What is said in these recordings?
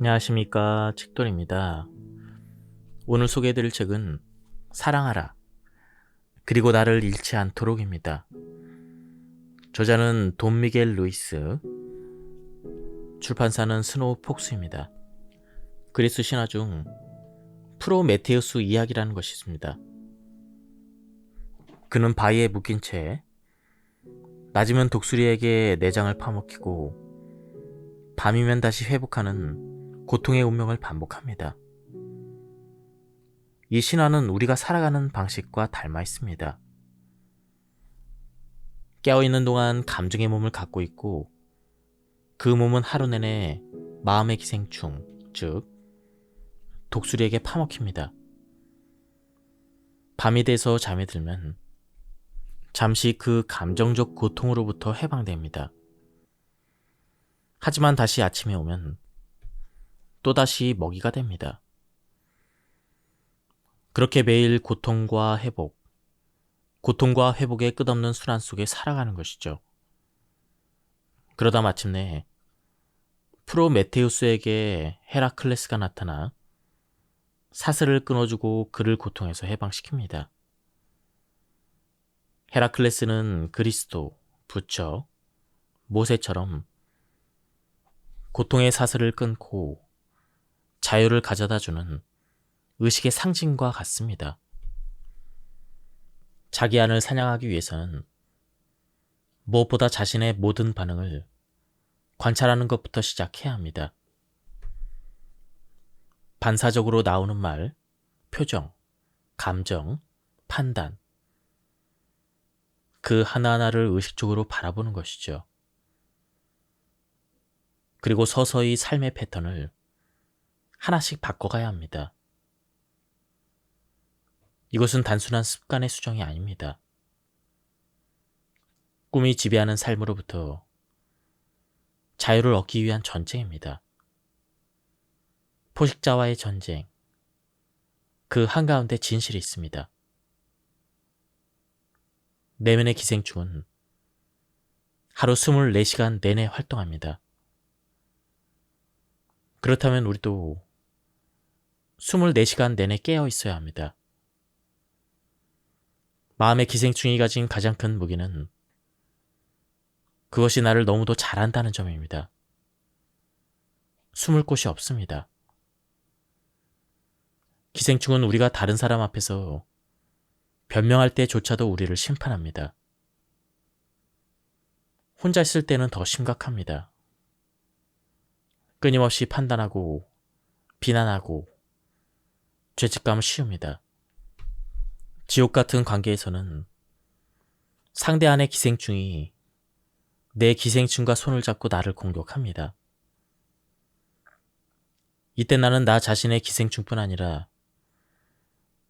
안녕하십니까, 책돌입니다. 오늘 소개해드릴 책은 사랑하라, 그리고 나를 잃지 않도록입니다. 저자는 돈 미겔 루이스, 출판사는 스노우 폭스입니다. 그리스 신화 중 프로메테우스 이야기라는 것이 있습니다. 그는 바위에 묶인 채 낮이면 독수리에게 내장을 파먹히고 밤이면 다시 회복하는 고통의 운명을 반복합니다. 이 신화는 우리가 살아가는 방식과 닮아 있습니다. 깨어있는 동안 감정의 몸을 갖고 있고 그 몸은 하루 내내 마음의 기생충, 즉 독수리에게 파먹힙니다. 밤이 돼서 잠에 들면 잠시 그 감정적 고통으로부터 해방됩니다. 하지만 다시 아침에 오면 또다시 먹이가 됩니다. 그렇게 매일 고통과 회복의 끝없는 순환 속에 살아가는 것이죠. 그러다 마침내 프로메테우스에게 헤라클레스가 나타나 사슬을 끊어주고 그를 고통에서 해방시킵니다. 헤라클레스는 그리스도, 부처, 모세처럼 고통의 사슬을 끊고 자유를 가져다주는 의식의 상징과 같습니다. 자기 안을 사냥하기 위해서는 무엇보다 자신의 모든 반응을 관찰하는 것부터 시작해야 합니다. 반사적으로 나오는 말, 표정, 감정, 판단, 그 하나하나를 의식적으로 바라보는 것이죠. 그리고 서서히 삶의 패턴을 하나씩 바꿔가야 합니다. 이것은 단순한 습관의 수정이 아닙니다. 꿈이 지배하는 삶으로부터 자유를 얻기 위한 전쟁입니다. 포식자와의 전쟁, 그 한가운데 진실이 있습니다. 내면의 기생충은 하루 24시간 내내 활동합니다. 그렇다면 우리도 24시간 내내 깨어 있어야 합니다. 마음의 기생충이 가진 가장 큰 무기는 그것이 나를 너무도 잘 안다는 점입니다. 숨을 곳이 없습니다. 기생충은 우리가 다른 사람 앞에서 변명할 때조차도 우리를 심판합니다. 혼자 있을 때는 더 심각합니다. 끊임없이 판단하고 비난하고 죄책감을 씌웁니다. 지옥 같은 관계에서는 상대 안의 기생충이 내 기생충과 손을 잡고 나를 공격합니다. 이때 나는 나 자신의 기생충뿐 아니라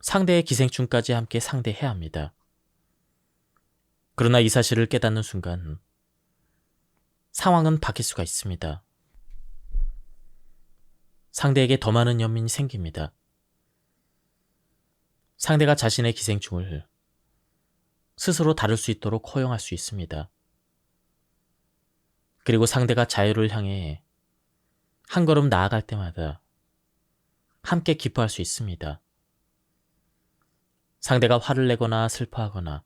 상대의 기생충까지 함께 상대해야 합니다. 그러나 이 사실을 깨닫는 순간 상황은 바뀔 수가 있습니다. 상대에게 더 많은 연민이 생깁니다. 상대가 자신의 기생충을 스스로 다룰 수 있도록 허용할 수 있습니다. 그리고 상대가 자유를 향해 한 걸음 나아갈 때마다 함께 기뻐할 수 있습니다. 상대가 화를 내거나 슬퍼하거나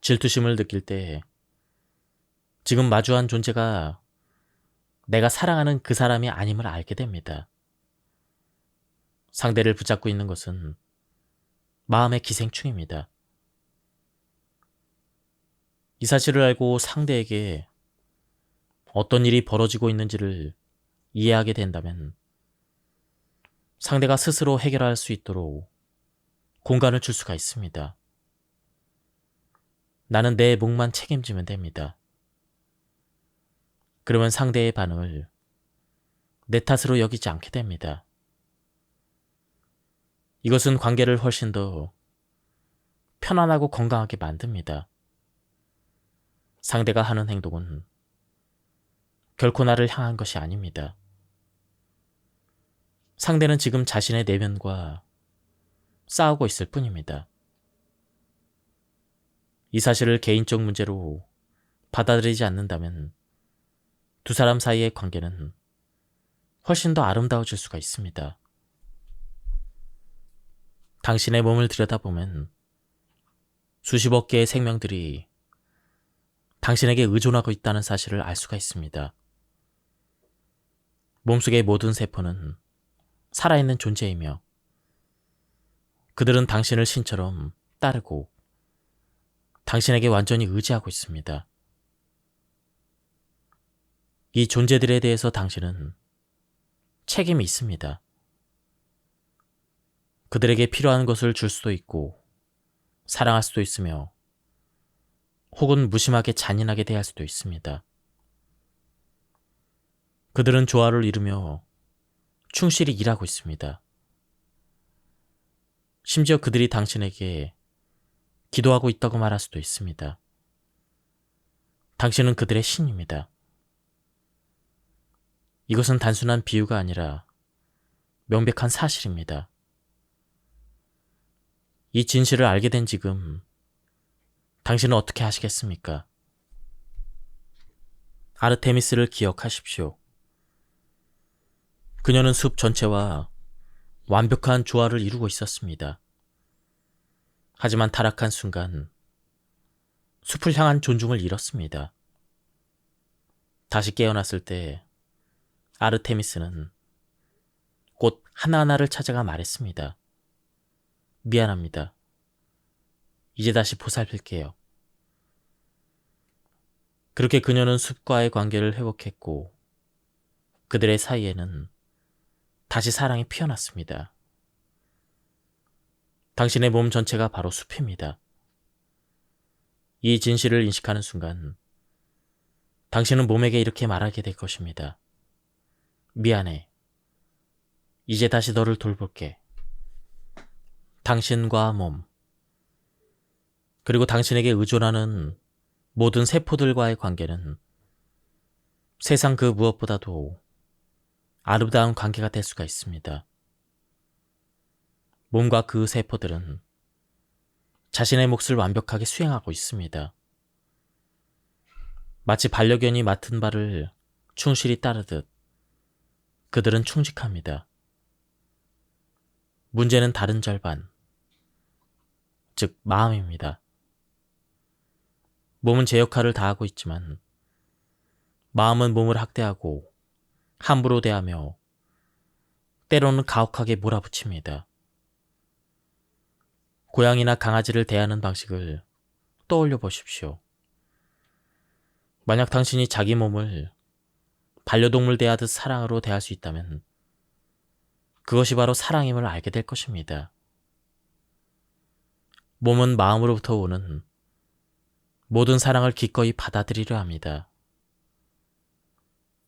질투심을 느낄 때 지금 마주한 존재가 내가 사랑하는 그 사람이 아님을 알게 됩니다. 상대를 붙잡고 있는 것은 마음의 기생충입니다. 이 사실을 알고 상대에게 어떤 일이 벌어지고 있는지를 이해하게 된다면 상대가 스스로 해결할 수 있도록 공간을 줄 수가 있습니다. 나는 내 몫만 책임지면 됩니다. 그러면 상대의 반응을 내 탓으로 여기지 않게 됩니다. 이것은 관계를 훨씬 더 편안하고 건강하게 만듭니다. 상대가 하는 행동은 결코 나를 향한 것이 아닙니다. 상대는 지금 자신의 내면과 싸우고 있을 뿐입니다. 이 사실을 개인적 문제로 받아들이지 않는다면 두 사람 사이의 관계는 훨씬 더 아름다워질 수가 있습니다. 당신의 몸을 들여다보면 수십억 개의 생명들이 당신에게 의존하고 있다는 사실을 알 수가 있습니다. 몸속의 모든 세포는 살아있는 존재이며 그들은 당신을 신처럼 따르고 당신에게 완전히 의지하고 있습니다. 이 존재들에 대해서 당신은 책임이 있습니다. 그들에게 필요한 것을 줄 수도 있고 사랑할 수도 있으며 혹은 무심하게 잔인하게 대할 수도 있습니다. 그들은 조화를 이루며 충실히 일하고 있습니다. 심지어 그들이 당신에게 기도하고 있다고 말할 수도 있습니다. 당신은 그들의 신입니다. 이것은 단순한 비유가 아니라 명백한 사실입니다. 이 진실을 알게 된 지금 당신은 어떻게 하시겠습니까? 아르테미스를 기억하십시오. 그녀는 숲 전체와 완벽한 조화를 이루고 있었습니다. 하지만 타락한 순간 숲을 향한 존중을 잃었습니다. 다시 깨어났을 때 아르테미스는 꽃 하나하나를 찾아가 말했습니다. 미안합니다. 이제 다시 보살필게요. 그렇게 그녀는 숲과의 관계를 회복했고 그들의 사이에는 다시 사랑이 피어났습니다. 당신의 몸 전체가 바로 숲입니다. 이 진실을 인식하는 순간 당신은 몸에게 이렇게 말하게 될 것입니다. 미안해. 이제 다시 너를 돌볼게. 당신과 몸, 그리고 당신에게 의존하는 모든 세포들과의 관계는 세상 그 무엇보다도 아름다운 관계가 될 수가 있습니다. 몸과 그 세포들은 자신의 몫을 완벽하게 수행하고 있습니다. 마치 반려견이 맡은 바를 충실히 따르듯 그들은 충직합니다. 문제는 다른 절반, 즉 마음입니다. 몸은 제 역할을 다하고 있지만 마음은 몸을 학대하고 함부로 대하며 때로는 가혹하게 몰아붙입니다. 고양이나 강아지를 대하는 방식을 떠올려 보십시오. 만약 당신이 자기 몸을 반려동물 대하듯 사랑으로 대할 수 있다면 그것이 바로 사랑임을 알게 될 것입니다. 몸은 마음으로부터 오는 모든 사랑을 기꺼이 받아들이려 합니다.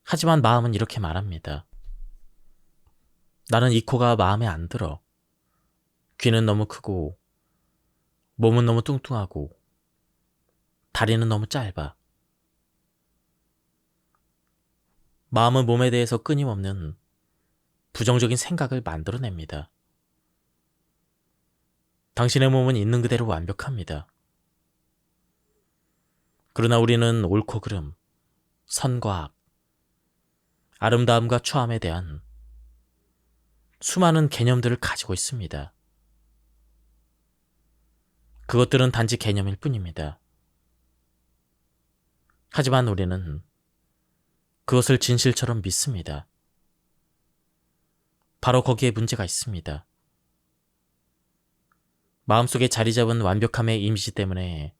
하지만 마음은 이렇게 말합니다. 나는 이 코가 마음에 안 들어. 귀는 너무 크고 몸은 너무 뚱뚱하고 다리는 너무 짧아. 마음은 몸에 대해서 끊임없는 부정적인 생각을 만들어냅니다. 당신의 몸은 있는 그대로 완벽합니다. 그러나 우리는 옳고 그름, 선과 악, 아름다움과 추함에 대한 수많은 개념들을 가지고 있습니다. 그것들은 단지 개념일 뿐입니다. 하지만 우리는 그것을 진실처럼 믿습니다. 바로 거기에 문제가 있습니다. 마음속에 자리 잡은 완벽함의 이미지 때문에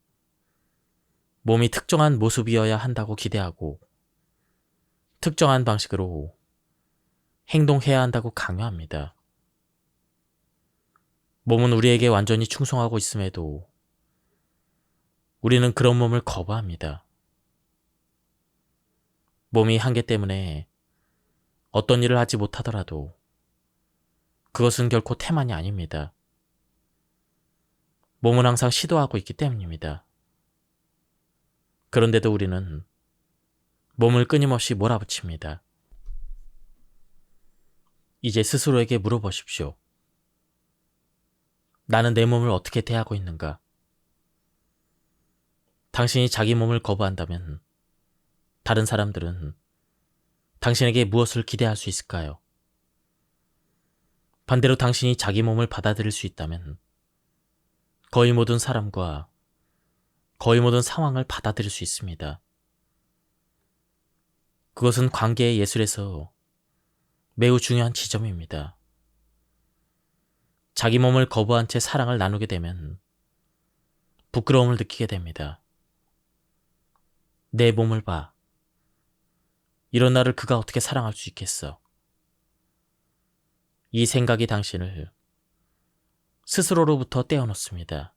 몸이 특정한 모습이어야 한다고 기대하고 특정한 방식으로 행동해야 한다고 강요합니다. 몸은 우리에게 완전히 충성하고 있음에도 우리는 그런 몸을 거부합니다. 몸이 한계 때문에 어떤 일을 하지 못하더라도 그것은 결코 태만이 아닙니다. 몸은 항상 시도하고 있기 때문입니다. 그런데도 우리는 몸을 끊임없이 몰아붙입니다. 이제 스스로에게 물어보십시오. 나는 내 몸을 어떻게 대하고 있는가? 당신이 자기 몸을 거부한다면 다른 사람들은 당신에게 무엇을 기대할 수 있을까요? 반대로 당신이 자기 몸을 받아들일 수 있다면 거의 모든 사람과 거의 모든 상황을 받아들일 수 있습니다. 그것은 관계의 예술에서 매우 중요한 지점입니다. 자기 몸을 거부한 채 사랑을 나누게 되면 부끄러움을 느끼게 됩니다. 내 몸을 봐. 이런 나를 그가 어떻게 사랑할 수 있겠어? 이 생각이 당신을 스스로로부터 떼어놓습니다.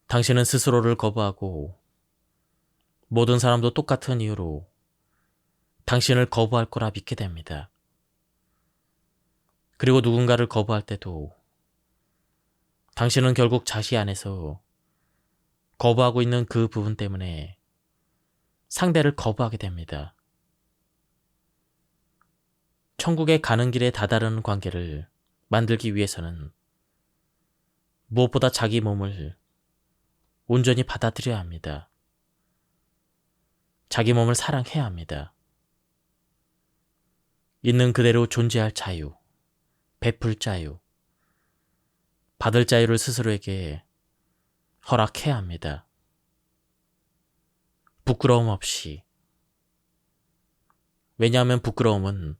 당신은 스스로를 거부하고 모든 사람도 똑같은 이유로 당신을 거부할 거라 믿게 됩니다. 그리고 누군가를 거부할 때도 당신은 결국 자신 안에서 거부하고 있는 그 부분 때문에 상대를 거부하게 됩니다. 천국에 가는 길에 다다른 관계를 만들기 위해서는 무엇보다 자기 몸을 온전히 받아들여야 합니다. 자기 몸을 사랑해야 합니다. 있는 그대로 존재할 자유, 베풀 자유, 받을 자유를 스스로에게 허락해야 합니다. 부끄러움 없이. 왜냐하면 부끄러움은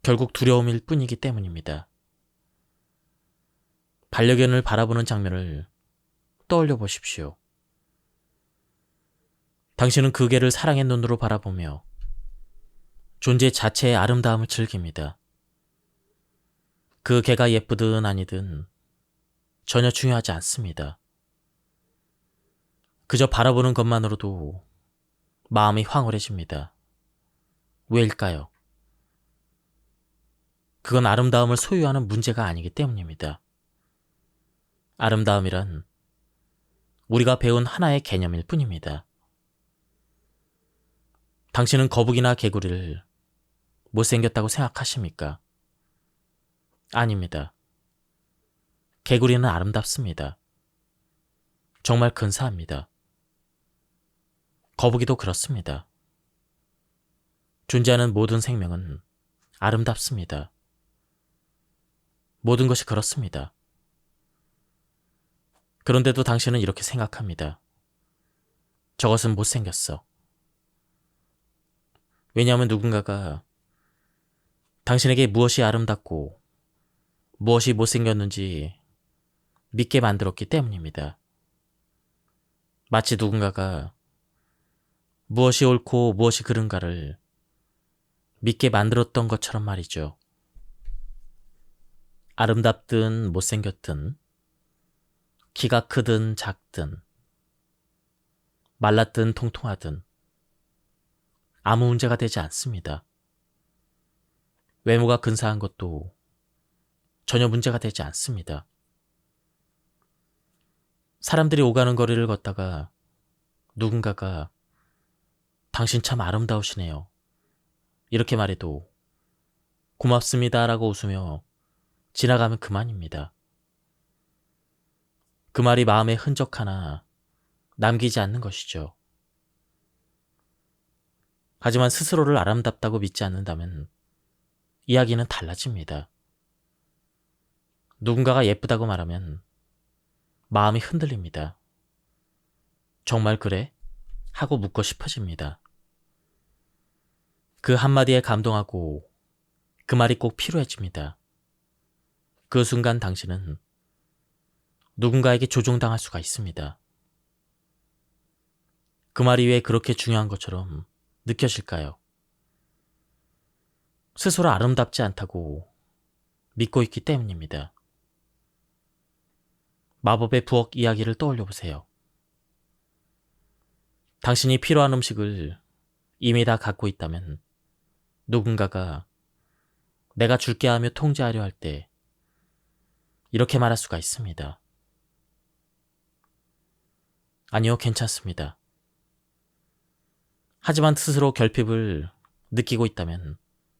결국 두려움일 뿐이기 때문입니다. 반려견을 바라보는 장면을 떠올려 보십시오. 당신은 그 개를 사랑의 눈으로 바라보며 존재 자체의 아름다움을 즐깁니다. 그 개가 예쁘든 아니든 전혀 중요하지 않습니다. 그저 바라보는 것만으로도 마음이 황홀해집니다. 왜일까요? 그건 아름다움을 소유하는 문제가 아니기 때문입니다. 아름다움이란 우리가 배운 하나의 개념일 뿐입니다. 당신은 거북이나 개구리를 못생겼다고 생각하십니까? 아닙니다. 개구리는 아름답습니다. 정말 근사합니다. 거북이도 그렇습니다. 존재하는 모든 생명은 아름답습니다. 모든 것이 그렇습니다. 그런데도 당신은 이렇게 생각합니다. 저것은 못생겼어. 왜냐하면 누군가가 당신에게 무엇이 아름답고 무엇이 못생겼는지 믿게 만들었기 때문입니다. 마치 누군가가 무엇이 옳고 무엇이 그른가를 믿게 만들었던 것처럼 말이죠. 아름답든 못생겼든 키가 크든 작든 말랐든 통통하든 아무 문제가 되지 않습니다. 외모가 근사한 것도 전혀 문제가 되지 않습니다. 사람들이 오가는 거리를 걷다가 누군가가 당신 참 아름다우시네요. 이렇게 말해도 고맙습니다 라고 웃으며 지나가면 그만입니다. 그 말이 마음에 흔적 하나 남기지 않는 것이죠. 하지만 스스로를 아름답다고 믿지 않는다면 이야기는 달라집니다. 누군가가 예쁘다고 말하면 마음이 흔들립니다. 정말 그래? 하고 묻고 싶어집니다. 그 한마디에 감동하고 그 말이 꼭 필요해집니다. 그 순간 당신은 누군가에게 조종당할 수가 있습니다. 그 말이 왜 그렇게 중요한 것처럼 느껴질까요? 스스로 아름답지 않다고 믿고 있기 때문입니다. 마법의 부엌 이야기를 떠올려 보세요. 당신이 필요한 음식을 이미 다 갖고 있다면 누군가가 내가 줄게 하며 통제하려 할 때 이렇게 말할 수가 있습니다. 아니요, 괜찮습니다. 하지만 스스로 결핍을 느끼고 있다면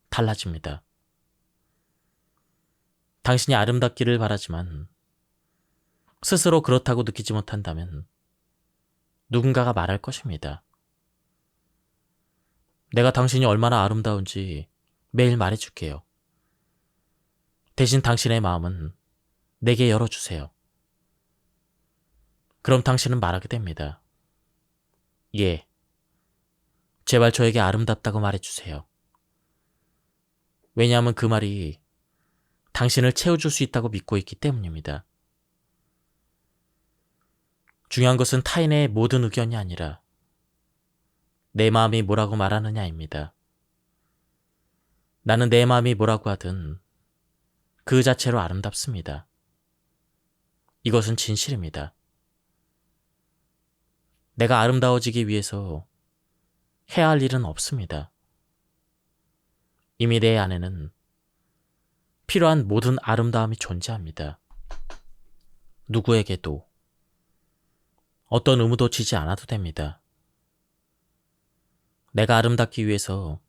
달라집니다. 당신이 아름답기를 바라지만 스스로 그렇다고 느끼지 못한다면 누군가가 말할 것입니다. 내가 당신이 얼마나 아름다운지 매일 말해줄게요. 대신 당신의 마음은 내게 열어주세요. 그럼 당신은 말하게 됩니다. 예, 제발 저에게 아름답다고 말해주세요. 왜냐하면 그 말이 당신을 채워줄 수 있다고 믿고 있기 때문입니다. 중요한 것은 타인의 모든 의견이 아니라 내 마음이 뭐라고 말하느냐입니다. 나는 내 마음이 뭐라고 하든 그 자체로 아름답습니다. 이것은 진실입니다. 내가 아름다워지기 위해서 해야 할 일은 없습니다. 이미 내 안에는 필요한 모든 아름다움이 존재합니다. 누구에게도 어떤 의무도 지지 않아도 됩니다. 내가 아름답기 위해서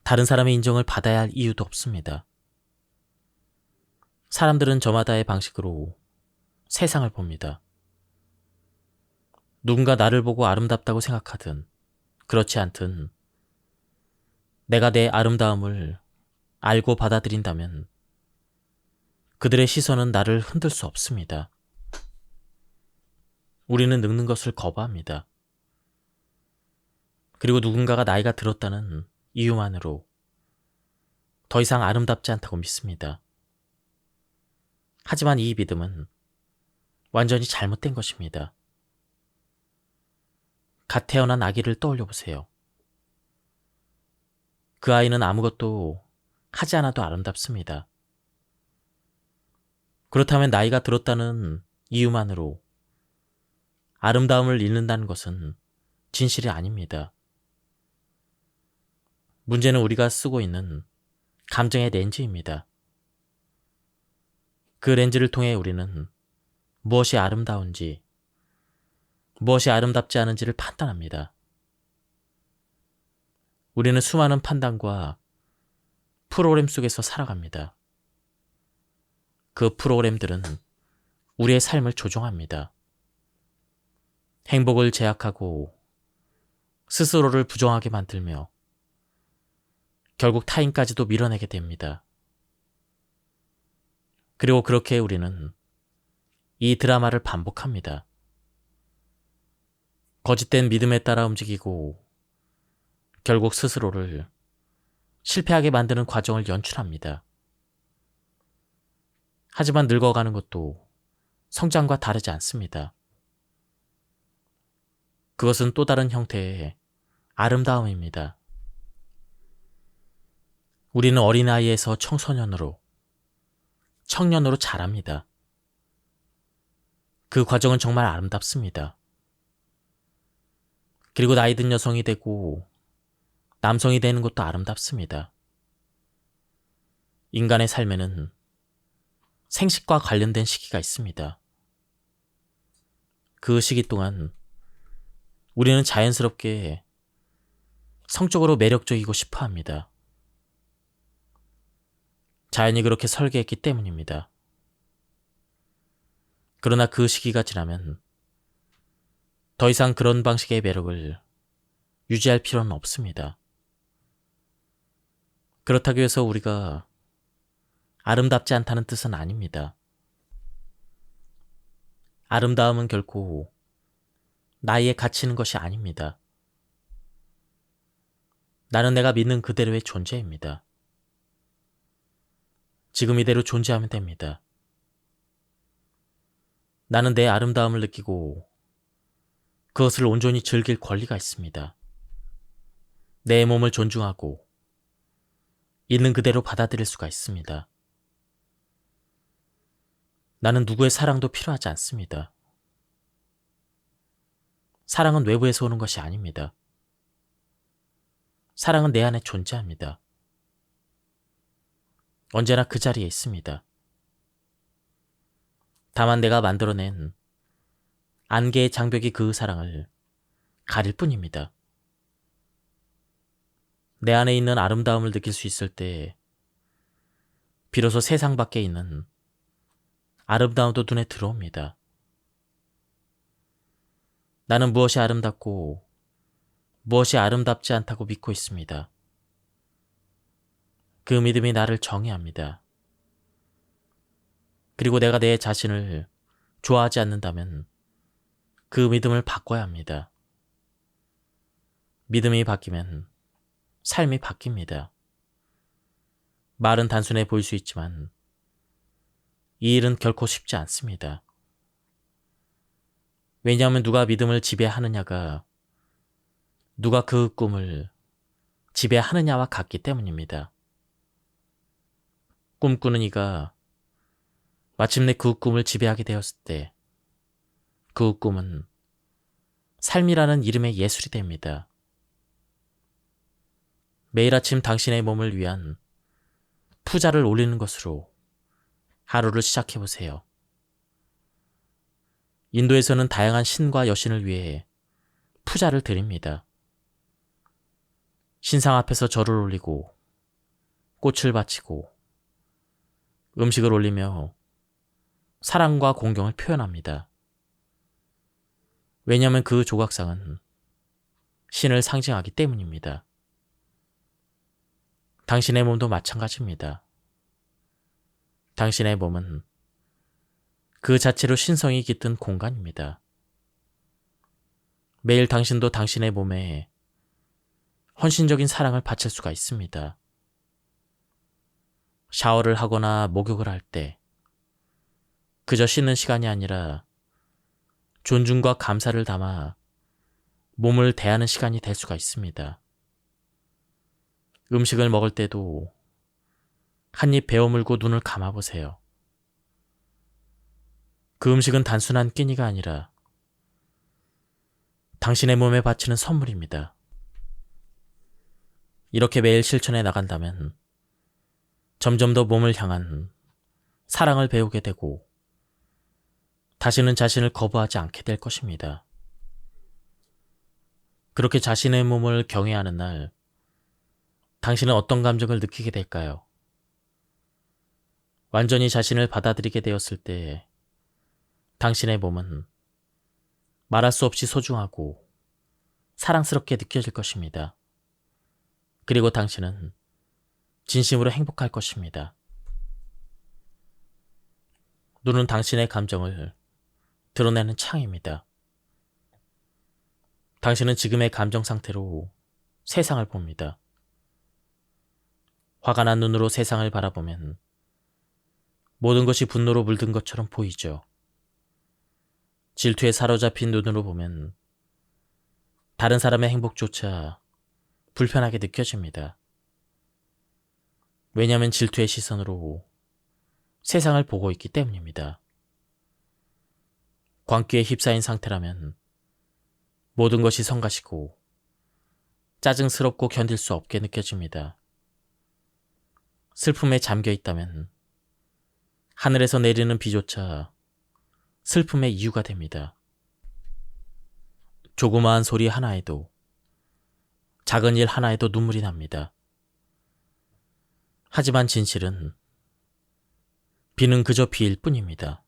다른 사람의 인정을 받아야 할 이유도 없습니다. 사람들은 저마다의 방식으로 세상을 봅니다. 누군가 나를 보고 아름답다고 생각하든 그렇지 않든 내가 내 아름다움을 알고 받아들인다면 그들의 시선은 나를 흔들 수 없습니다. 우리는 늙는 것을 거부합니다. 그리고 누군가가 나이가 들었다는 이유만으로 더 이상 아름답지 않다고 믿습니다. 하지만 이 믿음은 완전히 잘못된 것입니다. 갓 태어난 아기를 떠올려 보세요. 그 아이는 아무것도 하지 않아도 아름답습니다. 그렇다면 나이가 들었다는 이유만으로 아름다움을 잃는다는 것은 진실이 아닙니다. 문제는 우리가 쓰고 있는 감정의 렌즈입니다. 그 렌즈를 통해 우리는 무엇이 아름다운지, 무엇이 아름답지 않은지를 판단합니다. 우리는 수많은 판단과 프로그램 속에서 살아갑니다. 그 프로그램들은 우리의 삶을 조종합니다. 행복을 제약하고 스스로를 부정하게 만들며 결국 타인까지도 밀어내게 됩니다. 그리고 그렇게 우리는 이 드라마를 반복합니다. 거짓된 믿음에 따라 움직이고 결국 스스로를 실패하게 만드는 과정을 연출합니다. 하지만 늙어가는 것도 성장과 다르지 않습니다. 그것은 또 다른 형태의 아름다움입니다. 우리는 어린아이에서 청소년으로, 청년으로 자랍니다. 그 과정은 정말 아름답습니다. 그리고 나이 든 여성이 되고 남성이 되는 것도 아름답습니다. 인간의 삶에는 생식과 관련된 시기가 있습니다. 그 시기 동안 우리는 자연스럽게 성적으로 매력적이고 싶어 합니다. 자연이 그렇게 설계했기 때문입니다. 그러나 그 시기가 지나면 더 이상 그런 방식의 매력을 유지할 필요는 없습니다. 그렇다고 해서 우리가 아름답지 않다는 뜻은 아닙니다. 아름다움은 결코 나이에 갇히는 것이 아닙니다. 나는 내가 믿는 그대로의 존재입니다. 지금 이대로 존재하면 됩니다. 나는 내 아름다움을 느끼고 그것을 온전히 즐길 권리가 있습니다. 내 몸을 존중하고 있는 그대로 받아들일 수가 있습니다. 나는 누구의 사랑도 필요하지 않습니다. 사랑은 외부에서 오는 것이 아닙니다. 사랑은 내 안에 존재합니다. 언제나 그 자리에 있습니다. 다만 내가 만들어낸 안개의 장벽이 그 사랑을 가릴 뿐입니다. 내 안에 있는 아름다움을 느낄 수 있을 때 비로소 세상 밖에 있는 아름다움도 눈에 들어옵니다. 나는 무엇이 아름답고 무엇이 아름답지 않다고 믿고 있습니다. 그 믿음이 나를 정의합니다. 그리고 내가 내 자신을 좋아하지 않는다면 그 믿음을 바꿔야 합니다. 믿음이 바뀌면 삶이 바뀝니다. 말은 단순해 보일 수 있지만 이 일은 결코 쉽지 않습니다. 왜냐하면 누가 믿음을 지배하느냐가 누가 그 꿈을 지배하느냐와 같기 때문입니다. 꿈꾸는 이가 마침내 그 꿈을 지배하게 되었을 때 그 꿈은 삶이라는 이름의 예술이 됩니다. 매일 아침 당신의 몸을 위한 푸자를 올리는 것으로 하루를 시작해보세요. 인도에서는 다양한 신과 여신을 위해 푸자를 드립니다. 신상 앞에서 절을 올리고 꽃을 바치고 음식을 올리며 사랑과 공경을 표현합니다. 왜냐하면 그 조각상은 신을 상징하기 때문입니다. 당신의 몸도 마찬가지입니다. 당신의 몸은 그 자체로 신성이 깃든 공간입니다. 매일 당신도 당신의 몸에 헌신적인 사랑을 바칠 수가 있습니다. 샤워를 하거나 목욕을 할 때 그저 씻는 시간이 아니라 존중과 감사를 담아 몸을 대하는 시간이 될 수가 있습니다. 음식을 먹을 때도 한 입 베어 물고 눈을 감아보세요. 그 음식은 단순한 끼니가 아니라 당신의 몸에 바치는 선물입니다. 이렇게 매일 실천해 나간다면 점점 더 몸을 향한 사랑을 배우게 되고 다시는 자신을 거부하지 않게 될 것입니다. 그렇게 자신의 몸을 경외하는 날, 당신은 어떤 감정을 느끼게 될까요? 완전히 자신을 받아들이게 되었을 때 당신의 몸은 말할 수 없이 소중하고 사랑스럽게 느껴질 것입니다. 그리고 당신은 진심으로 행복할 것입니다. 눈은 당신의 감정을 드러내는 창입니다. 당신은 지금의 감정 상태로 세상을 봅니다. 화가 난 눈으로 세상을 바라보면 모든 것이 분노로 물든 것처럼 보이죠. 질투에 사로잡힌 눈으로 보면 다른 사람의 행복조차 불편하게 느껴집니다. 왜냐하면 질투의 시선으로 세상을 보고 있기 때문입니다. 광기에 휩싸인 상태라면 모든 것이 성가시고 짜증스럽고 견딜 수 없게 느껴집니다. 슬픔에 잠겨 있다면 하늘에서 내리는 비조차 슬픔의 이유가 됩니다. 조그마한 소리 하나에도, 작은 일 하나에도 눈물이 납니다. 하지만 진실은 비는 그저 비일 뿐입니다.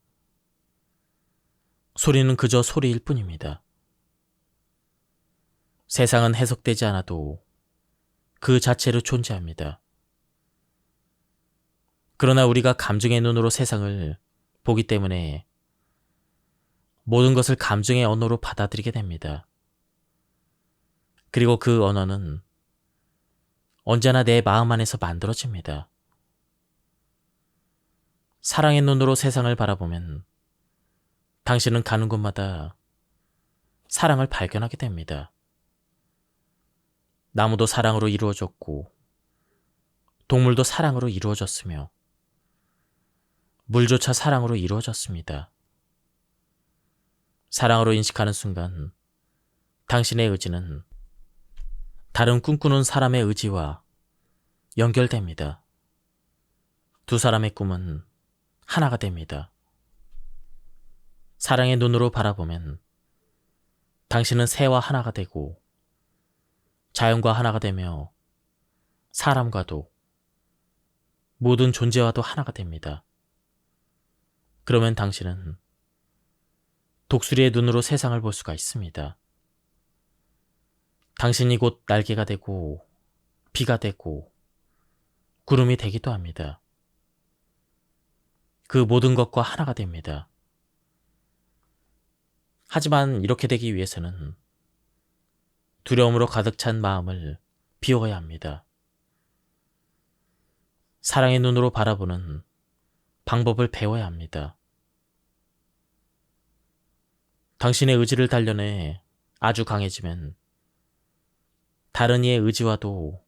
소리는 그저 소리일 뿐입니다. 세상은 해석되지 않아도 그 자체로 존재합니다. 그러나 우리가 감정의 눈으로 세상을 보기 때문에 모든 것을 감정의 언어로 받아들이게 됩니다. 그리고 그 언어는 언제나 내 마음 안에서 만들어집니다. 사랑의 눈으로 세상을 바라보면 당신은 가는 곳마다 사랑을 발견하게 됩니다. 나무도 사랑으로 이루어졌고 동물도 사랑으로 이루어졌으며 물조차 사랑으로 이루어졌습니다. 사랑으로 인식하는 순간 당신의 의지는 다른 꿈꾸는 사람의 의지와 연결됩니다. 두 사람의 꿈은 하나가 됩니다. 사랑의 눈으로 바라보면 당신은 새와 하나가 되고 자연과 하나가 되며 사람과도 모든 존재와도 하나가 됩니다. 그러면 당신은 독수리의 눈으로 세상을 볼 수가 있습니다. 당신이 곧 날개가 되고 비가 되고 구름이 되기도 합니다. 그 모든 것과 하나가 됩니다. 하지만 이렇게 되기 위해서는 두려움으로 가득 찬 마음을 비워야 합니다. 사랑의 눈으로 바라보는 방법을 배워야 합니다. 당신의 의지를 단련해 아주 강해지면 다른 이의 의지와도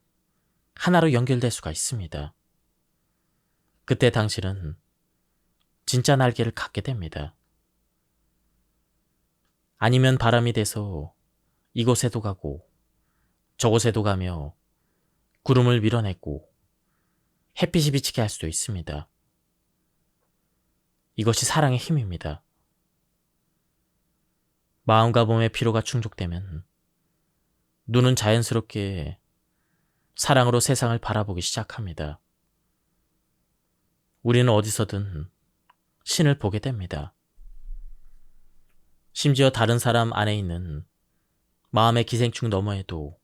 하나로 연결될 수가 있습니다. 그때 당신은 진짜 날개를 갖게 됩니다. 아니면 바람이 돼서 이곳에도 가고 저곳에도 가며 구름을 밀어내고 햇빛이 비치게 할 수도 있습니다. 이것이 사랑의 힘입니다. 마음과 몸의 피로가 충족되면 눈은 자연스럽게 사랑으로 세상을 바라보기 시작합니다. 우리는 어디서든 신을 보게 됩니다. 심지어 다른 사람 안에 있는 마음의 기생충 너머에도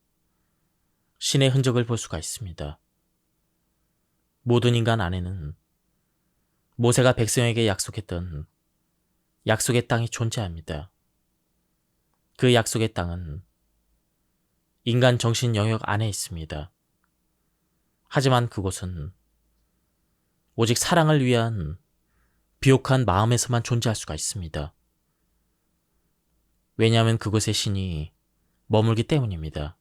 신의 흔적을 볼 수가 있습니다. 모든 인간 안에는 모세가 백성에게 약속했던 약속의 땅이 존재합니다. 그 약속의 땅은 인간 정신 영역 안에 있습니다. 하지만 그곳은 오직 사랑을 위한 비옥한 마음에서만 존재할 수가 있습니다. 왜냐하면 그곳의 신이 머물기 때문입니다.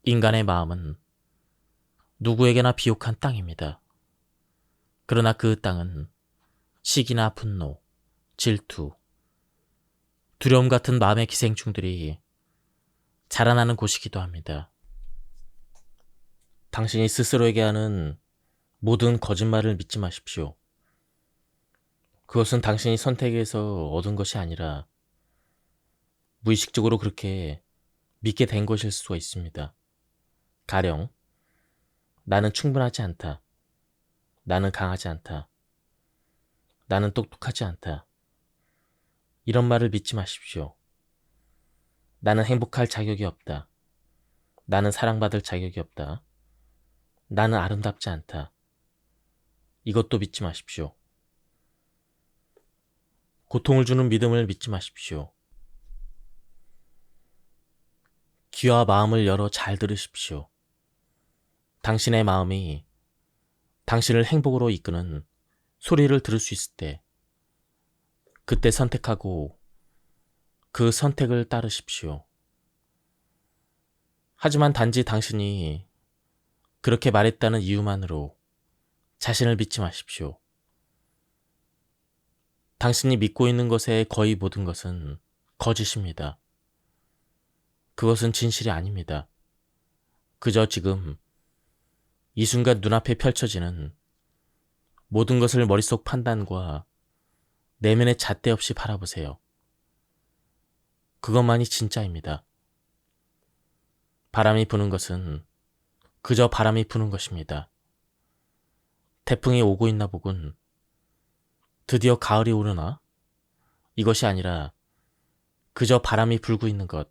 인간의 마음은 누구에게나 비옥한 땅입니다. 그러나 그 땅은 시기나 분노, 질투, 두려움 같은 마음의 기생충들이 자라나는 곳이기도 합니다. 당신이 스스로에게 하는 모든 거짓말을 믿지 마십시오. 그것은 당신이 선택해서 얻은 것이 아니라 무의식적으로 그렇게 믿게 된 것일 수가 있습니다. 가령 나는 충분하지 않다. 나는 강하지 않다. 나는 똑똑하지 않다. 이런 말을 믿지 마십시오. 나는 행복할 자격이 없다. 나는 사랑받을 자격이 없다. 나는 아름답지 않다. 이것도 믿지 마십시오. 고통을 주는 믿음을 믿지 마십시오. 귀와 마음을 열어 잘 들으십시오. 당신의 마음이 당신을 행복으로 이끄는 소리를 들을 수 있을 때, 그때 선택하고 그 선택을 따르십시오. 하지만 단지 당신이 그렇게 말했다는 이유만으로 자신을 믿지 마십시오. 당신이 믿고 있는 것의 거의 모든 것은 거짓입니다. 그것은 진실이 아닙니다. 그저 지금 이 순간 눈앞에 펼쳐지는 모든 것을 머릿속 판단과 내면의 잣대 없이 바라보세요. 그것만이 진짜입니다. 바람이 부는 것은 그저 바람이 부는 것입니다. 태풍이 오고 있나 보군. 드디어 가을이 오려나? 이것이 아니라 그저 바람이 불고 있는 것.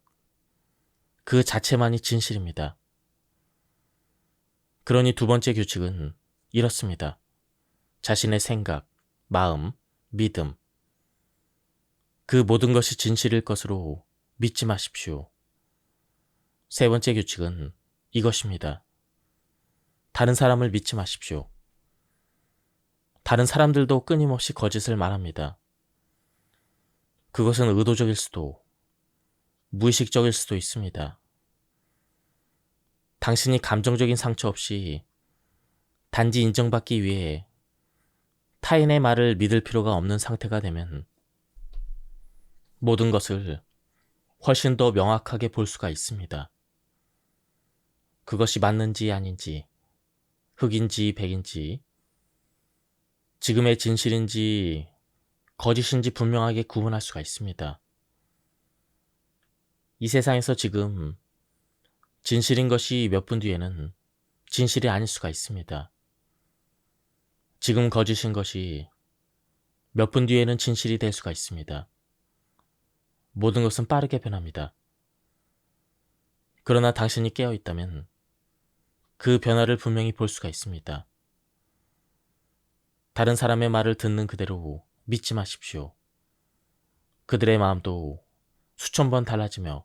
그 자체만이 진실입니다. 그러니 두 번째 규칙은 이렇습니다. 자신의 생각, 마음, 믿음. 그 모든 것이 진실일 것으로 믿지 마십시오. 세 번째 규칙은 이것입니다. 다른 사람을 믿지 마십시오. 다른 사람들도 끊임없이 거짓을 말합니다. 그것은 의도적일 수도, 무의식적일 수도 있습니다. 당신이 감정적인 상처 없이 단지 인정받기 위해 타인의 말을 믿을 필요가 없는 상태가 되면 모든 것을 훨씬 더 명확하게 볼 수가 있습니다. 그것이 맞는지 아닌지, 흑인지 백인지, 지금의 진실인지 거짓인지 분명하게 구분할 수가 있습니다. 이 세상에서 지금 진실인 것이 몇 분 뒤에는 진실이 아닐 수가 있습니다. 지금 거짓인 것이 몇 분 뒤에는 진실이 될 수가 있습니다. 모든 것은 빠르게 변합니다. 그러나 당신이 깨어 있다면 그 변화를 분명히 볼 수가 있습니다. 다른 사람의 말을 듣는 그대로 믿지 마십시오. 그들의 마음도 수천 번 달라지며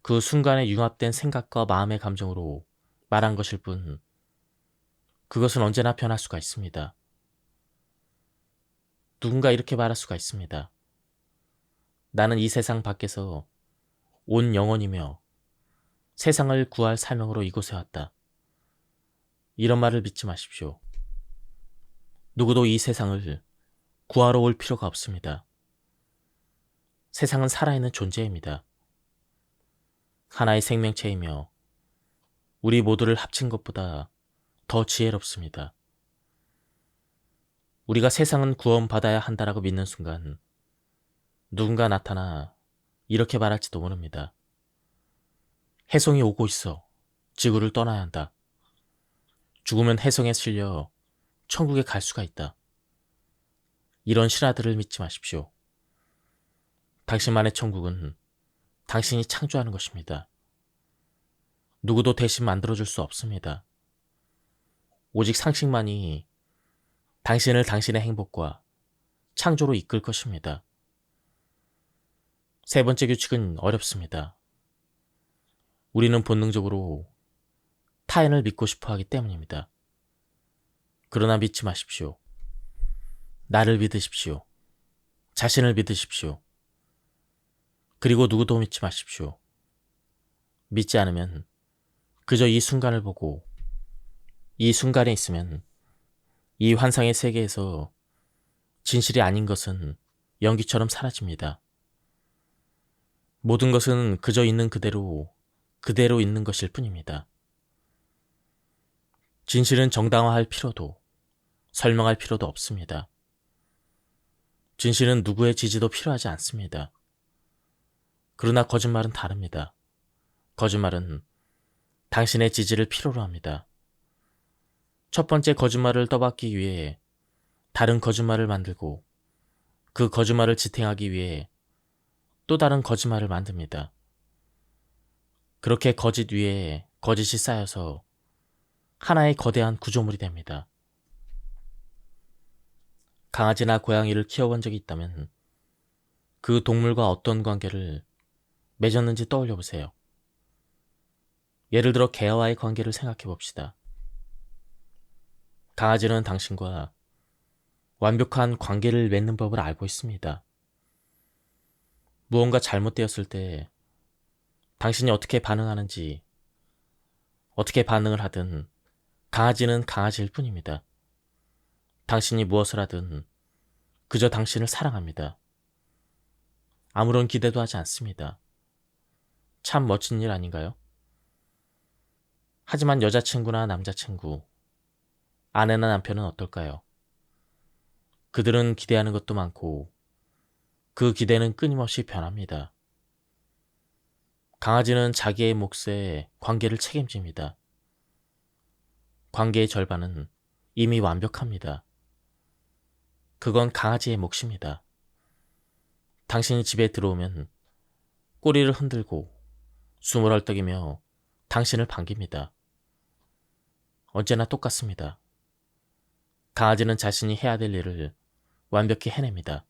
그 순간에 융합된 생각과 마음의 감정으로 말한 것일 뿐 그것은 언제나 변할 수가 있습니다. 누군가 이렇게 말할 수가 있습니다. 나는 이 세상 밖에서 온 영혼이며 세상을 구할 사명으로 이곳에 왔다. 이런 말을 믿지 마십시오. 누구도 이 세상을 구하러 올 필요가 없습니다. 세상은 살아있는 존재입니다. 하나의 생명체이며 우리 모두를 합친 것보다 더 지혜롭습니다. 우리가 세상은 구원받아야 한다라고 믿는 순간 누군가 나타나 이렇게 말할지도 모릅니다. 해송이 오고 있어. 지구를 떠나야 한다. 죽으면 해송에 실려 천국에 갈 수가 있다. 이런 신화들을 믿지 마십시오. 당신만의 천국은 당신이 창조하는 것입니다. 누구도 대신 만들어줄 수 없습니다. 오직 상식만이 당신을 당신의 행복과 창조로 이끌 것입니다. 세 번째 규칙은 어렵습니다. 우리는 본능적으로 타인을 믿고 싶어 하기 때문입니다. 그러나 믿지 마십시오. 나를 믿으십시오. 자신을 믿으십시오. 그리고 누구도 믿지 마십시오. 믿지 않으면 그저 이 순간을 보고 이 순간에 있으면 이 환상의 세계에서 진실이 아닌 것은 연기처럼 사라집니다. 모든 것은 그저 있는 그대로 있는 것일 뿐입니다. 진실은 정당화할 필요도 설명할 필요도 없습니다. 진실은 누구의 지지도 필요하지 않습니다. 그러나 거짓말은 다릅니다. 거짓말은 당신의 지지를 필요로 합니다. 첫 번째 거짓말을 떠받기 위해 다른 거짓말을 만들고 그 거짓말을 지탱하기 위해 또 다른 거짓말을 만듭니다. 그렇게 거짓 위에 거짓이 쌓여서 하나의 거대한 구조물이 됩니다. 강아지나 고양이를 키워본 적이 있다면 그 동물과 어떤 관계를 맺었는지 떠올려 보세요. 예를 들어 개와의 관계를 생각해 봅시다. 강아지는 당신과 완벽한 관계를 맺는 법을 알고 있습니다. 무언가 잘못되었을 때 당신이 어떻게 반응하는지, 어떻게 반응을 하든 강아지는 강아지일 뿐입니다. 당신이 무엇을 하든 그저 당신을 사랑합니다. 아무런 기대도 하지 않습니다. 참 멋진 일 아닌가요? 하지만 여자친구나 남자친구, 아내나 남편은 어떨까요? 그들은 기대하는 것도 많고 그 기대는 끊임없이 변합니다. 강아지는 자기의 몫의 관계를 책임집니다. 관계의 절반은 이미 완벽합니다. 그건 강아지의 몫입니다. 당신이 집에 들어오면 꼬리를 흔들고 숨을 헐떡이며 당신을 반깁니다. 언제나 똑같습니다. 강아지는 자신이 해야 될 일을 완벽히 해냅니다.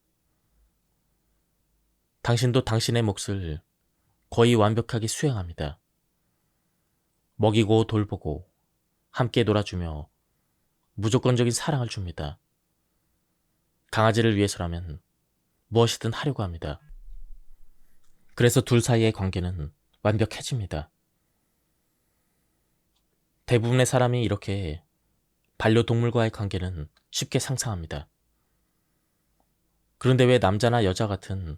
당신도 당신의 몫을 거의 완벽하게 수행합니다. 먹이고 돌보고 함께 놀아주며 무조건적인 사랑을 줍니다. 강아지를 위해서라면 무엇이든 하려고 합니다. 그래서 둘 사이의 관계는 완벽해집니다. 대부분의 사람이 이렇게 반려동물과의 관계는 쉽게 상상합니다. 그런데 왜 남자나 여자 같은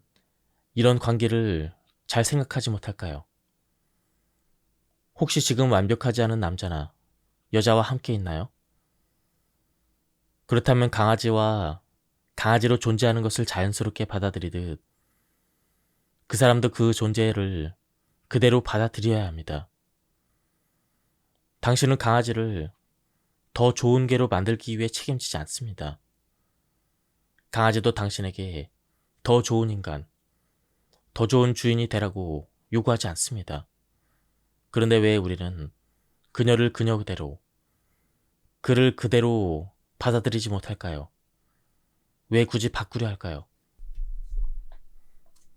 이런 관계를 잘 생각하지 못할까요? 혹시 지금 완벽하지 않은 남자나 여자와 함께 있나요? 그렇다면 강아지와 강아지로 존재하는 것을 자연스럽게 받아들이듯 그 사람도 그 존재를 그대로 받아들여야 합니다. 당신은 강아지를 더 좋은 개로 만들기 위해 책임지지 않습니다. 강아지도 당신에게 더 좋은 인간, 더 좋은 주인이 되라고 요구하지 않습니다. 그런데 왜 우리는 그녀를 그녀 그대로, 그를 그대로 받아들이지 못할까요? 왜 굳이 바꾸려 할까요?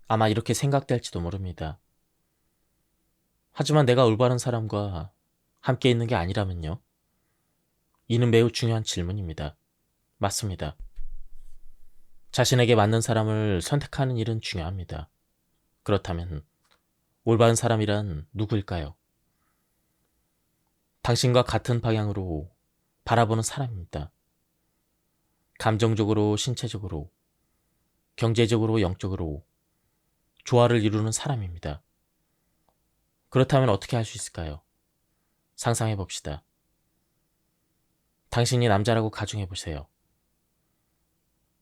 아마 이렇게 생각될지도 모릅니다. 하지만 내가 올바른 사람과 함께 있는 게 아니라면요? 이는 매우 중요한 질문입니다. 맞습니다. 자신에게 맞는 사람을 선택하는 일은 중요합니다. 그렇다면 올바른 사람이란 누구일까요? 당신과 같은 방향으로 바라보는 사람입니다. 감정적으로, 신체적으로, 경제적으로, 영적으로 조화를 이루는 사람입니다. 그렇다면 어떻게 할 수 있을까요? 상상해 봅시다. 당신이 남자라고 가정해 보세요.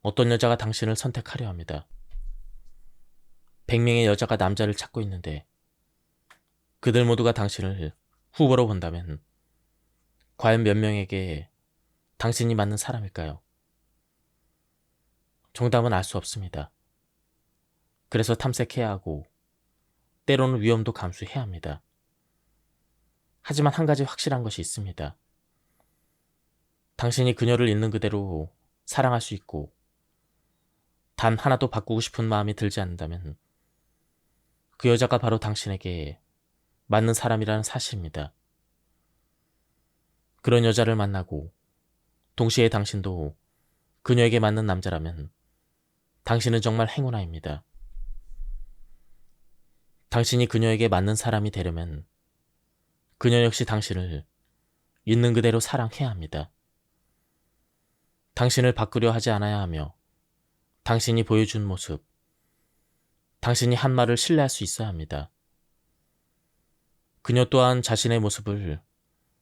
어떤 여자가 당신을 선택하려 합니다. 100명의 여자가 남자를 찾고 있는데 그들 모두가 당신을 후보로 본다면 과연 몇 명에게 당신이 맞는 사람일까요? 정답은 알 수 없습니다. 그래서 탐색해야 하고 때로는 위험도 감수해야 합니다. 하지만 한 가지 확실한 것이 있습니다. 당신이 그녀를 있는 그대로 사랑할 수 있고 단 하나도 바꾸고 싶은 마음이 들지 않는다면 그 여자가 바로 당신에게 맞는 사람이라는 사실입니다. 그런 여자를 만나고 동시에 당신도 그녀에게 맞는 남자라면 당신은 정말 행운아입니다. 당신이 그녀에게 맞는 사람이 되려면 그녀 역시 당신을 있는 그대로 사랑해야 합니다. 당신을 바꾸려 하지 않아야 하며 당신이 보여준 모습, 당신이 한 말을 신뢰할 수 있어야 합니다. 그녀 또한 자신의 모습을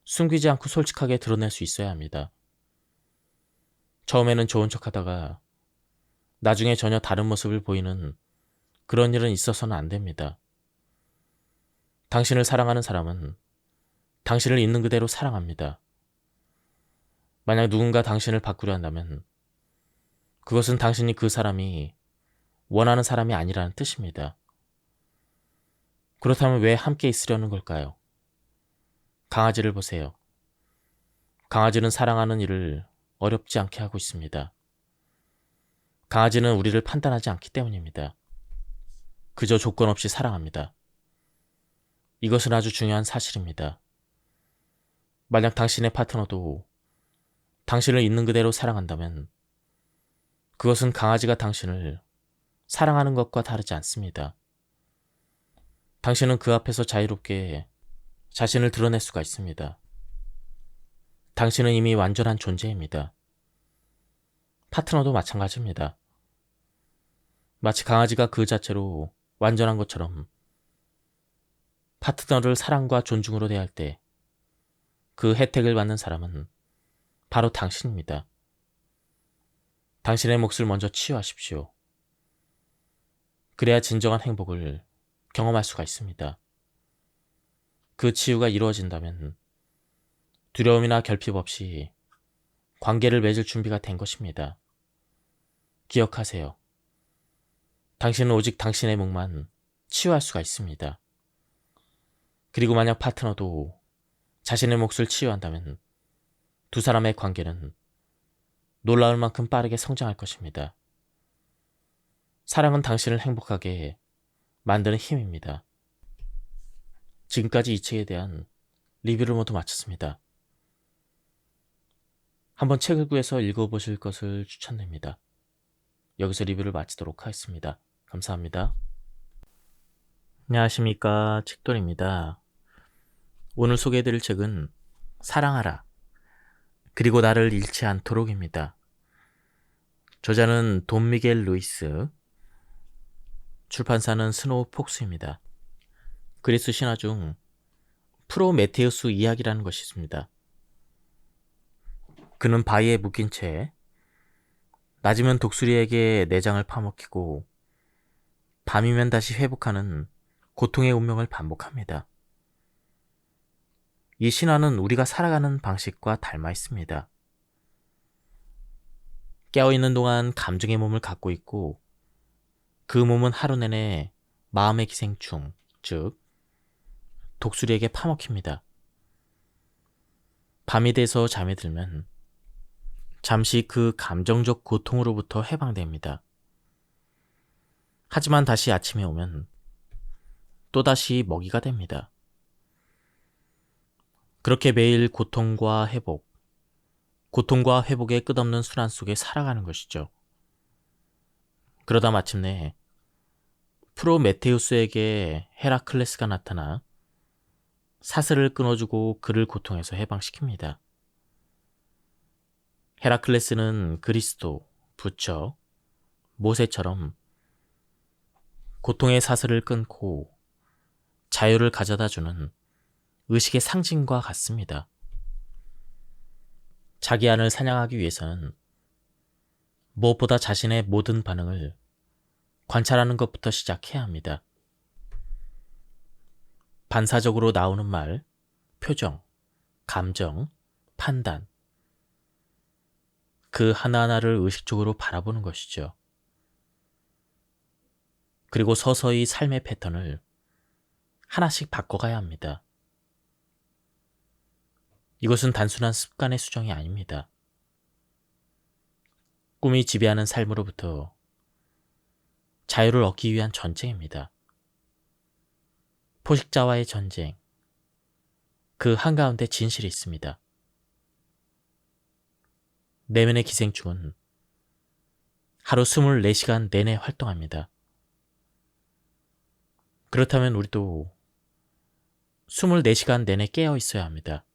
숨기지 않고 솔직하게 드러낼 수 있어야 합니다. 처음에는 좋은 척하다가 나중에 전혀 다른 모습을 보이는 그런 일은 있어서는 안 됩니다. 당신을 사랑하는 사람은 당신을 있는 그대로 사랑합니다. 만약 누군가 당신을 바꾸려 한다면 그것은 당신이 그 사람이 원하는 사람이 아니라는 뜻입니다. 그렇다면 왜 함께 있으려는 걸까요? 강아지를 보세요. 강아지는 사랑하는 일을 어렵지 않게 하고 있습니다. 강아지는 우리를 판단하지 않기 때문입니다. 그저 조건 없이 사랑합니다. 이것은 아주 중요한 사실입니다. 만약 당신의 파트너도 당신을 있는 그대로 사랑한다면 그것은 강아지가 당신을 사랑하는 것과 다르지 않습니다. 당신은 그 앞에서 자유롭게 자신을 드러낼 수가 있습니다. 당신은 이미 완전한 존재입니다. 파트너도 마찬가지입니다. 마치 강아지가 그 자체로 완전한 것처럼 파트너를 사랑과 존중으로 대할 때 그 혜택을 받는 사람은 바로 당신입니다. 당신의 몫을 먼저 치유하십시오. 그래야 진정한 행복을 경험할 수가 있습니다. 그 치유가 이루어진다면 두려움이나 결핍 없이 관계를 맺을 준비가 된 것입니다. 기억하세요. 당신은 오직 당신의 몫만 치유할 수가 있습니다. 그리고 만약 파트너도 자신의 몫을 치유한다면 두 사람의 관계는 놀라울 만큼 빠르게 성장할 것입니다. 사랑은 당신을 행복하게 만드는 힘입니다. 지금까지 이 책에 대한 리뷰를 모두 마쳤습니다. 한번 책을 구해서 읽어보실 것을 추천드립니다. 여기서 리뷰를 마치도록 하겠습니다. 감사합니다. 안녕하십니까, 책돌입니다. 오늘 소개해드릴 책은 사랑하라, 그리고 나를 잃지 않도록입니다. 저자는 돈 미겔 루이스, 출판사는 스노우 폭스입니다. 그리스 신화 중 프로메테우스 이야기라는 것이 있습니다. 그는 바위에 묶인 채 낮이면 독수리에게 내장을 파먹히고 밤이면 다시 회복하는 고통의 운명을 반복합니다. 이 신화는 우리가 살아가는 방식과 닮아 있습니다. 깨어있는 동안 감정의 몸을 갖고 있고 그 몸은 하루 내내 마음의 기생충, 즉 독수리에게 파먹힙니다. 밤이 돼서 잠에 들면 잠시 그 감정적 고통으로부터 해방됩니다. 하지만 다시 아침에 오면 또다시 먹이가 됩니다. 그렇게 매일 고통과 회복의 끝없는 순환 속에 살아가는 것이죠. 그러다 마침내 프로메테우스에게 헤라클레스가 나타나 사슬을 끊어주고 그를 고통에서 해방시킵니다. 헤라클레스는 그리스도, 부처, 모세처럼 고통의 사슬을 끊고 자유를 가져다주는 의식의 상징과 같습니다. 자기 안을 사냥하기 위해서는 무엇보다 자신의 모든 반응을 관찰하는 것부터 시작해야 합니다. 반사적으로 나오는 말, 표정, 감정, 판단, 그 하나하나를 의식적으로 바라보는 것이죠. 그리고 서서히 삶의 패턴을 하나씩 바꿔가야 합니다. 이것은 단순한 습관의 수정이 아닙니다. 꿈이 지배하는 삶으로부터 자유를 얻기 위한 전쟁입니다. 포식자와의 전쟁, 그 한가운데 진실이 있습니다. 내면의 기생충은 하루 24시간 내내 활동합니다. 그렇다면 우리도 24시간 내내 깨어 있어야 합니다.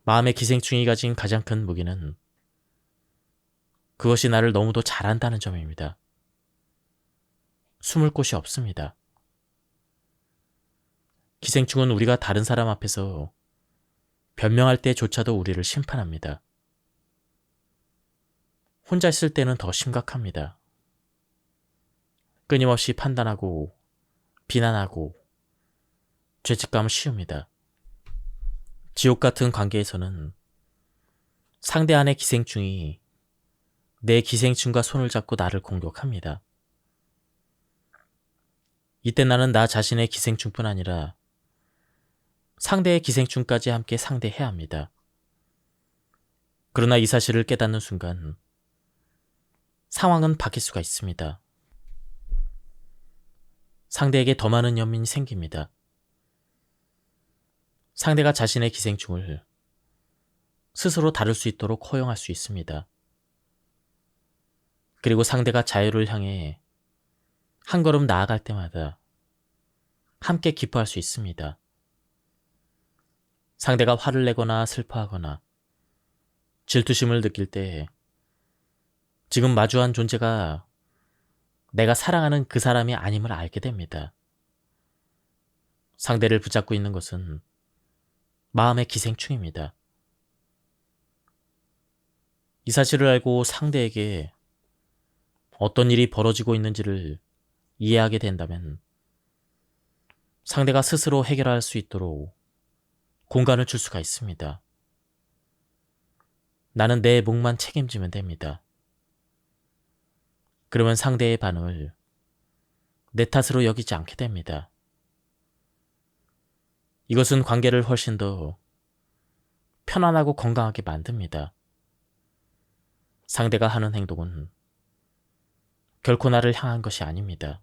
마음의 기생충이 가진 가장 큰 무기는 그것이 나를 너무도 잘한다는 점입니다. 숨을 곳이 없습니다. 기생충은 우리가 다른 사람 앞에서 변명할 때조차도 우리를 심판합니다. 혼자 있을 때는 더 심각합니다. 끊임없이 판단하고 비난하고 죄책감을 씌웁니다. 지옥 같은 관계에서는 상대 안의 기생충이 내 기생충과 손을 잡고 나를 공격합니다. 이때 나는 나 자신의 기생충뿐 아니라 상대의 기생충까지 함께 상대해야 합니다. 그러나 이 사실을 깨닫는 순간 상황은 바뀔 수가 있습니다. 상대에게 더 많은 연민이 생깁니다. 상대가 자신의 기생충을 스스로 다룰 수 있도록 허용할 수 있습니다. 그리고 상대가 자유를 향해 한 걸음 나아갈 때마다 함께 기뻐할 수 있습니다. 상대가 화를 내거나 슬퍼하거나 질투심을 느낄 때 지금 마주한 존재가 내가 사랑하는 그 사람이 아님을 알게 됩니다. 상대를 붙잡고 있는 것은 마음의 기생충입니다. 이 사실을 알고 상대에게 어떤 일이 벌어지고 있는지를 이해하게 된다면 상대가 스스로 해결할 수 있도록 공간을 줄 수가 있습니다. 나는 내 몫만 책임지면 됩니다. 그러면 상대의 반응을 내 탓으로 여기지 않게 됩니다. 이것은 관계를 훨씬 더 편안하고 건강하게 만듭니다. 상대가 하는 행동은 결코 나를 향한 것이 아닙니다.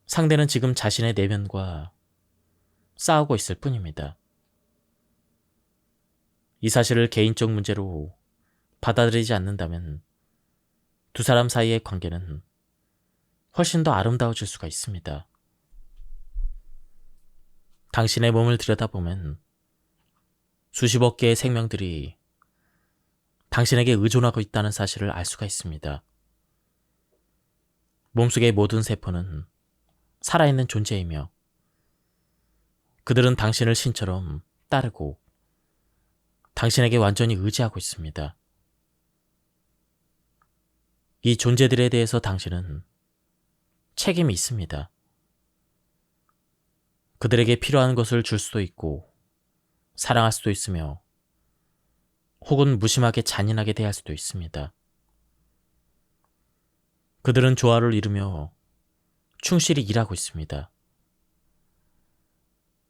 상대는 지금 자신의 내면과 싸우고 있을 뿐입니다. 이 사실을 개인적 문제로 받아들이지 않는다면 두 사람 사이의 관계는 훨씬 더 아름다워질 수가 있습니다. 당신의 몸을 들여다보면 수십억 개의 생명들이 당신에게 의존하고 있다는 사실을 알 수가 있습니다. 몸속의 모든 세포는 살아있는 존재이며 그들은 당신을 신처럼 따르고 당신에게 완전히 의지하고 있습니다. 이 존재들에 대해서 당신은 책임이 있습니다. 그들에게 필요한 것을 줄 수도 있고 사랑할 수도 있으며 혹은 무심하게 잔인하게 대할 수도 있습니다. 그들은 조화를 이루며 충실히 일하고 있습니다.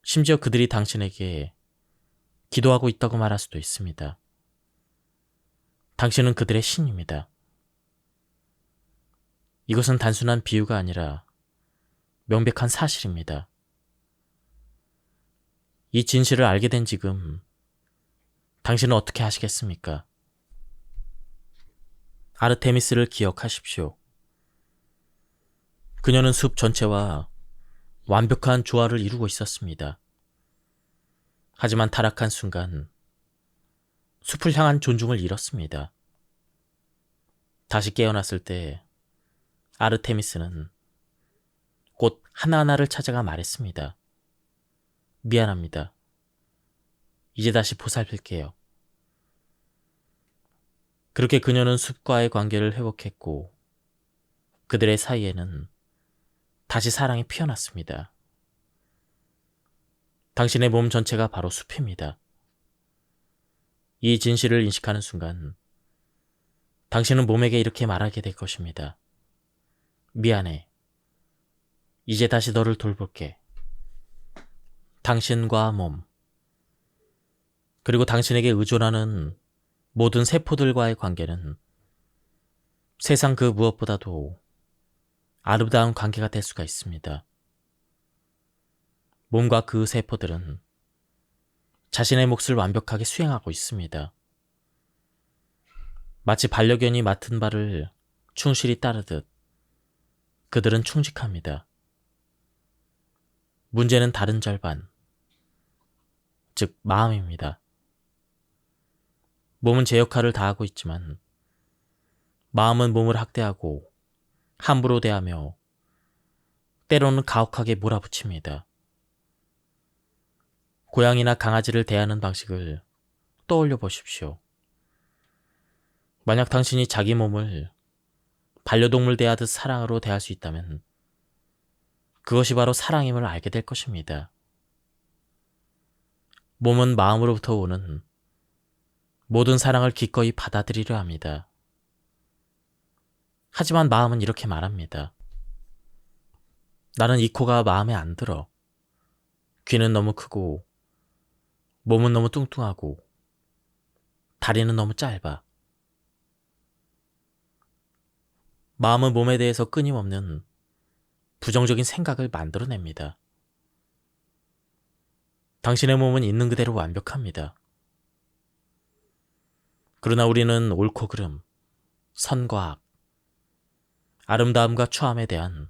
심지어 그들이 당신에게 기도하고 있다고 말할 수도 있습니다. 당신은 그들의 신입니다. 이것은 단순한 비유가 아니라 명백한 사실입니다. 이 진실을 알게 된 지금 당신은 어떻게 하시겠습니까? 아르테미스를 기억하십시오. 그녀는 숲 전체와 완벽한 조화를 이루고 있었습니다. 하지만 타락한 순간 숲을 향한 존중을 잃었습니다. 다시 깨어났을 때 아르테미스는 꽃 하나하나를 찾아가 말했습니다. 미안합니다. 이제 다시 보살필게요. 그렇게 그녀는 숲과의 관계를 회복했고 그들의 사이에는 다시 사랑이 피어났습니다. 당신의 몸 전체가 바로 숲입니다. 이 진실을 인식하는 순간 당신은 몸에게 이렇게 말하게 될 것입니다. 미안해. 이제 다시 너를 돌볼게. 당신과 몸, 그리고 당신에게 의존하는 모든 세포들과의 관계는 세상 그 무엇보다도 아름다운 관계가 될 수가 있습니다. 몸과 그 세포들은 자신의 몫을 완벽하게 수행하고 있습니다. 마치 반려견이 맡은 바를 충실히 따르듯 그들은 충직합니다. 문제는 다른 절반, 즉 마음입니다. 몸은 제 역할을 다하고 있지만 마음은 몸을 학대하고 함부로 대하며 때로는 가혹하게 몰아붙입니다. 고양이나 강아지를 대하는 방식을 떠올려 보십시오. 만약 당신이 자기 몸을 반려동물 대하듯 사랑으로 대할 수 있다면 그것이 바로 사랑임을 알게 될 것입니다. 몸은 마음으로부터 오는 모든 사랑을 기꺼이 받아들이려 합니다. 하지만 마음은 이렇게 말합니다. 나는 이 코가 마음에 안 들어. 귀는 너무 크고 몸은 너무 뚱뚱하고 다리는 너무 짧아. 마음은 몸에 대해서 끊임없는 부정적인 생각을 만들어냅니다. 당신의 몸은 있는 그대로 완벽합니다. 그러나 우리는 옳고 그름, 선과 악, 아름다움과 추함에 대한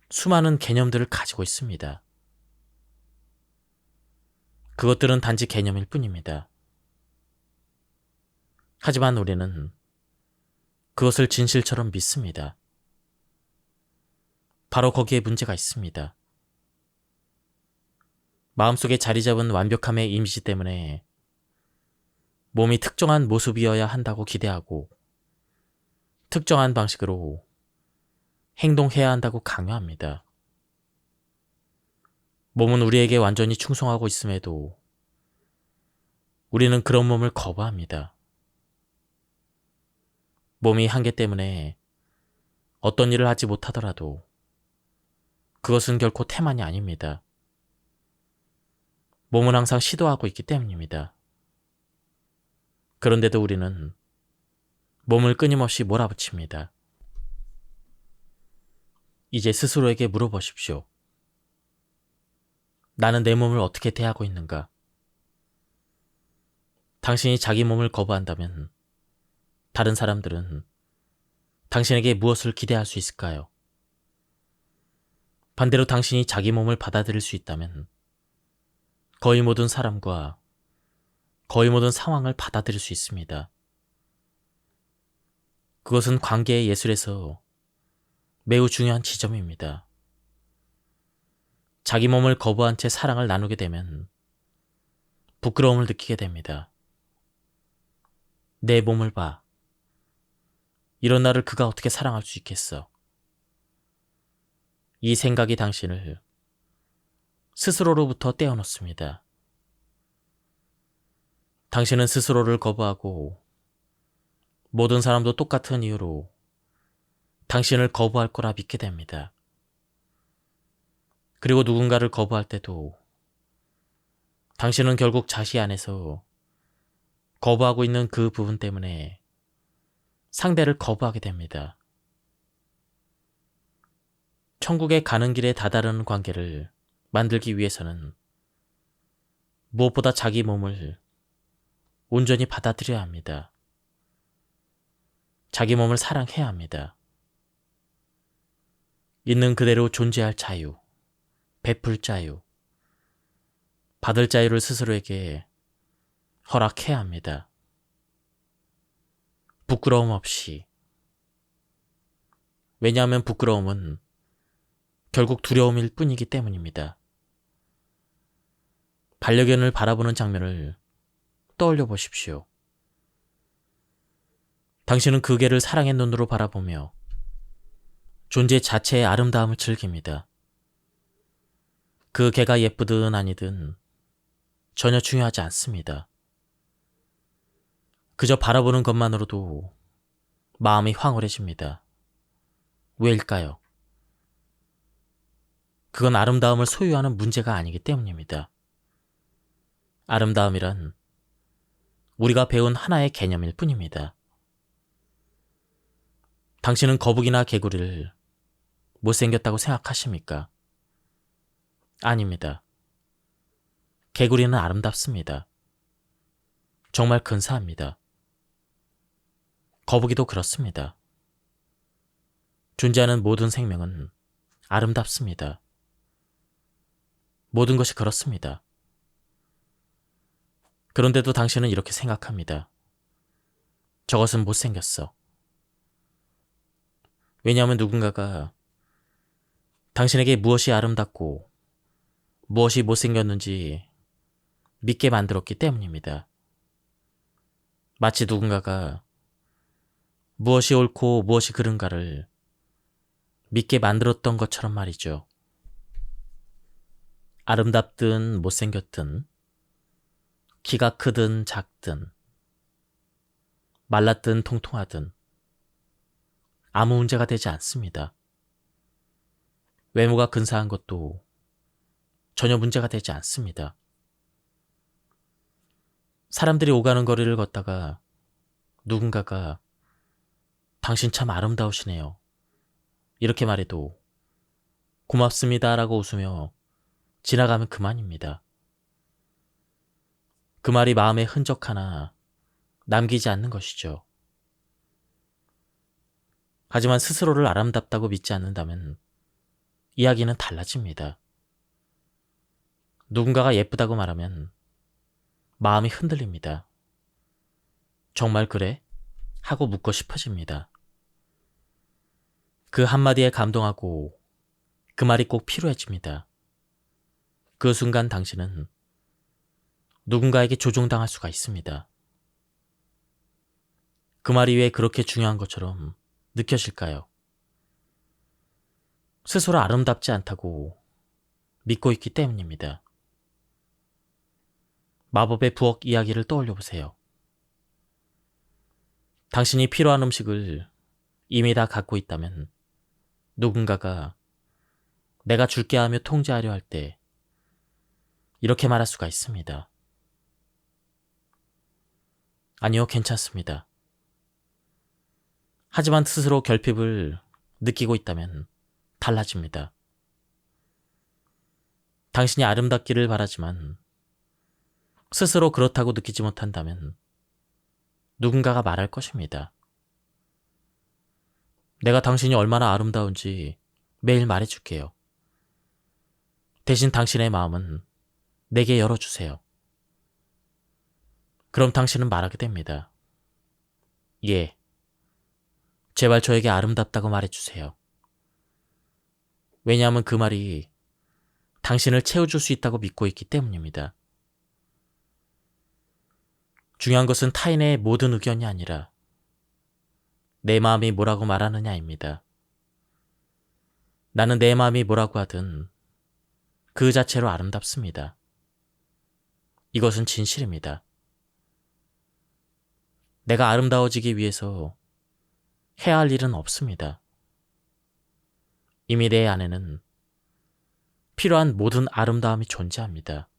수많은 개념들을 가지고 있습니다. 그것들은 단지 개념일 뿐입니다. 하지만 우리는 그것을 진실처럼 믿습니다. 바로 거기에 문제가 있습니다. 마음속에 자리 잡은 완벽함의 이미지 때문에 몸이 특정한 모습이어야 한다고 기대하고 특정한 방식으로 행동해야 한다고 강요합니다. 몸은 우리에게 완전히 충성하고 있음에도 우리는 그런 몸을 거부합니다. 몸이 한계 때문에 어떤 일을 하지 못하더라도 그것은 결코 태만이 아닙니다. 몸은 항상 시도하고 있기 때문입니다. 그런데도 우리는 몸을 끊임없이 몰아붙입니다. 이제 스스로에게 물어보십시오. 나는 내 몸을 어떻게 대하고 있는가? 당신이 자기 몸을 거부한다면 다른 사람들은 당신에게 무엇을 기대할 수 있을까요? 반대로 당신이 자기 몸을 받아들일 수 있다면 거의 모든 사람과 거의 모든 상황을 받아들일 수 있습니다. 그것은 관계의 예술에서 매우 중요한 지점입니다. 자기 몸을 거부한 채 사랑을 나누게 되면 부끄러움을 느끼게 됩니다. 내 몸을 봐. 이런 나를 그가 어떻게 사랑할 수 있겠어? 이 생각이 당신을 스스로로부터 떼어놓습니다. 당신은 스스로를 거부하고 모든 사람도 똑같은 이유로 당신을 거부할 거라 믿게 됩니다. 그리고 누군가를 거부할 때도 당신은 결국 자신 안에서 거부하고 있는 그 부분 때문에 상대를 거부하게 됩니다. 천국에 가는 길에 다다르는 관계를 만들기 위해서는 무엇보다 자기 몸을 온전히 받아들여야 합니다. 자기 몸을 사랑해야 합니다. 있는 그대로 존재할 자유, 베풀 자유, 받을 자유를 스스로에게 허락해야 합니다. 부끄러움 없이. 왜냐하면 부끄러움은 결국 두려움일 뿐이기 때문입니다. 반려견을 바라보는 장면을 떠올려 보십시오. 당신은 그 개를 사랑의 눈으로 바라보며 존재 자체의 아름다움을 즐깁니다. 그 개가 예쁘든 아니든 전혀 중요하지 않습니다. 그저 바라보는 것만으로도 마음이 황홀해집니다. 왜일까요? 그건 아름다움을 소유하는 문제가 아니기 때문입니다. 아름다움이란 우리가 배운 하나의 개념일 뿐입니다. 당신은 거북이나 개구리를 못생겼다고 생각하십니까? 아닙니다. 개구리는 아름답습니다. 정말 근사합니다. 거북이도 그렇습니다. 존재하는 모든 생명은 아름답습니다. 모든 것이 그렇습니다. 그런데도 당신은 이렇게 생각합니다. 저것은 못생겼어. 왜냐하면 누군가가 당신에게 무엇이 아름답고 무엇이 못생겼는지 믿게 만들었기 때문입니다. 마치 누군가가 무엇이 옳고 무엇이 그른가를 믿게 만들었던 것처럼 말이죠. 아름답든 못생겼든, 키가 크든 작든, 말랐든 통통하든 아무 문제가 되지 않습니다. 외모가 근사한 것도 전혀 문제가 되지 않습니다. 사람들이 오가는 거리를 걷다가 누군가가 당신 참 아름다우시네요. 이렇게 말해도 고맙습니다 라고 웃으며 지나가면 그만입니다. 그 말이 마음에 흔적 하나 남기지 않는 것이죠. 하지만 스스로를 아름답다고 믿지 않는다면 이야기는 달라집니다. 누군가가 예쁘다고 말하면 마음이 흔들립니다. 정말 그래? 하고 묻고 싶어집니다. 그 한마디에 감동하고 그 말이 꼭 필요해집니다. 그 순간 당신은 누군가에게 조종당할 수가 있습니다. 그 말이 왜 그렇게 중요한 것처럼 느껴질까요? 스스로 아름답지 않다고 믿고 있기 때문입니다. 마법의 부엌 이야기를 떠올려 보세요. 당신이 필요한 음식을 이미 다 갖고 있다면 누군가가 내가 줄게 하며 통제하려 할 때 이렇게 말할 수가 있습니다. 아니요, 괜찮습니다. 하지만 스스로 결핍을 느끼고 있다면 달라집니다. 당신이 아름답기를 바라지만 스스로 그렇다고 느끼지 못한다면 누군가가 말할 것입니다. 내가 당신이 얼마나 아름다운지 매일 말해줄게요. 대신 당신의 마음은 내게 열어주세요. 그럼 당신은 말하게 됩니다. 예, 제발 저에게 아름답다고 말해주세요. 왜냐하면 그 말이 당신을 채워줄 수 있다고 믿고 있기 때문입니다. 중요한 것은 타인의 모든 의견이 아니라 내 마음이 뭐라고 말하느냐입니다. 나는 내 마음이 뭐라고 하든 그 자체로 아름답습니다. 이것은 진실입니다. 내가 아름다워지기 위해서 해야 할 일은 없습니다. 이미 내 안에는 필요한 모든 아름다움이 존재합니다.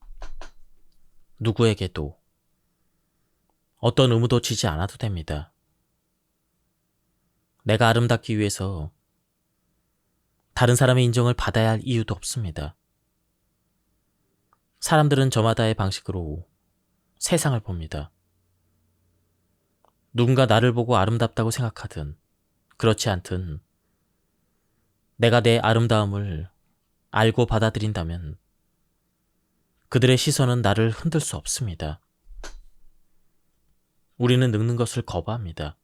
누구에게도 어떤 의무도 지지 않아도 됩니다. 내가 아름답기 위해서 다른 사람의 인정을 받아야 할 이유도 없습니다. 사람들은 저마다의 방식으로 세상을 봅니다. 누군가 나를 보고 아름답다고 생각하든 그렇지 않든 내가 내 아름다움을 알고 받아들인다면 그들의 시선은 나를 흔들 수 없습니다. 우리는 늙는 것을 거부합니다.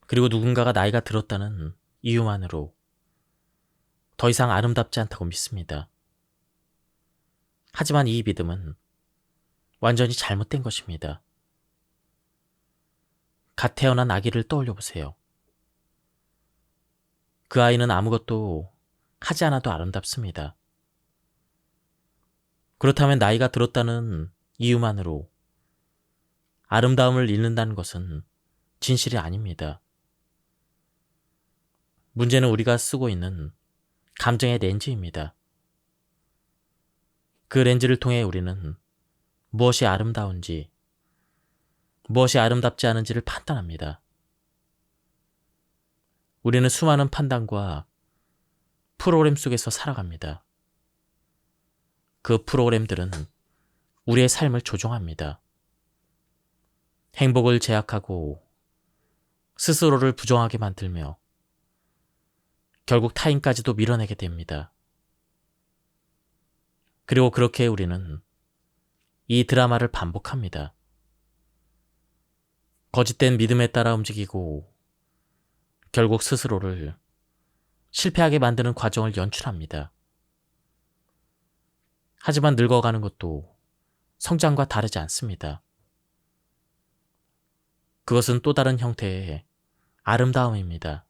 그리고 누군가가 나이가 들었다는 이유만으로 더 이상 아름답지 않다고 믿습니다. 하지만 이 믿음은 완전히 잘못된 것입니다. 갓 태어난 아기를 떠올려 보세요. 그 아이는 아무것도 하지 않아도 아름답습니다. 그렇다면 나이가 들었다는 이유만으로 아름다움을 잃는다는 것은 진실이 아닙니다. 문제는 우리가 쓰고 있는 감정의 렌즈입니다. 그 렌즈를 통해 우리는 무엇이 아름다운지, 무엇이 아름답지 않은지를 판단합니다. 우리는 수많은 판단과 프로그램 속에서 살아갑니다. 그 프로그램들은 우리의 삶을 조종합니다. 행복을 제약하고 스스로를 부정하게 만들며 결국 타인까지도 밀어내게 됩니다. 그리고 그렇게 우리는 이 드라마를 반복합니다. 거짓된 믿음에 따라 움직이고 결국 스스로를 실패하게 만드는 과정을 연출합니다. 하지만 늙어가는 것도 성장과 다르지 않습니다. 그것은 또 다른 형태의 아름다움입니다.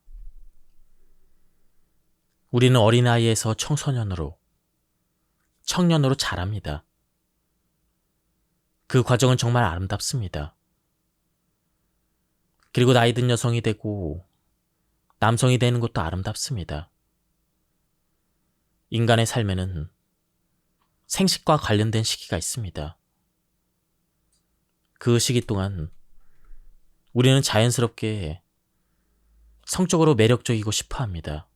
우리는 어린아이에서 청소년으로, 청년으로 자랍니다. 그 과정은 정말 아름답습니다. 그리고 나이 든 여성이 되고 남성이 되는 것도 아름답습니다. 인간의 삶에는 생식과 관련된 시기가 있습니다. 그 시기 동안 우리는 자연스럽게 성적으로 매력적이고 싶어 합니다.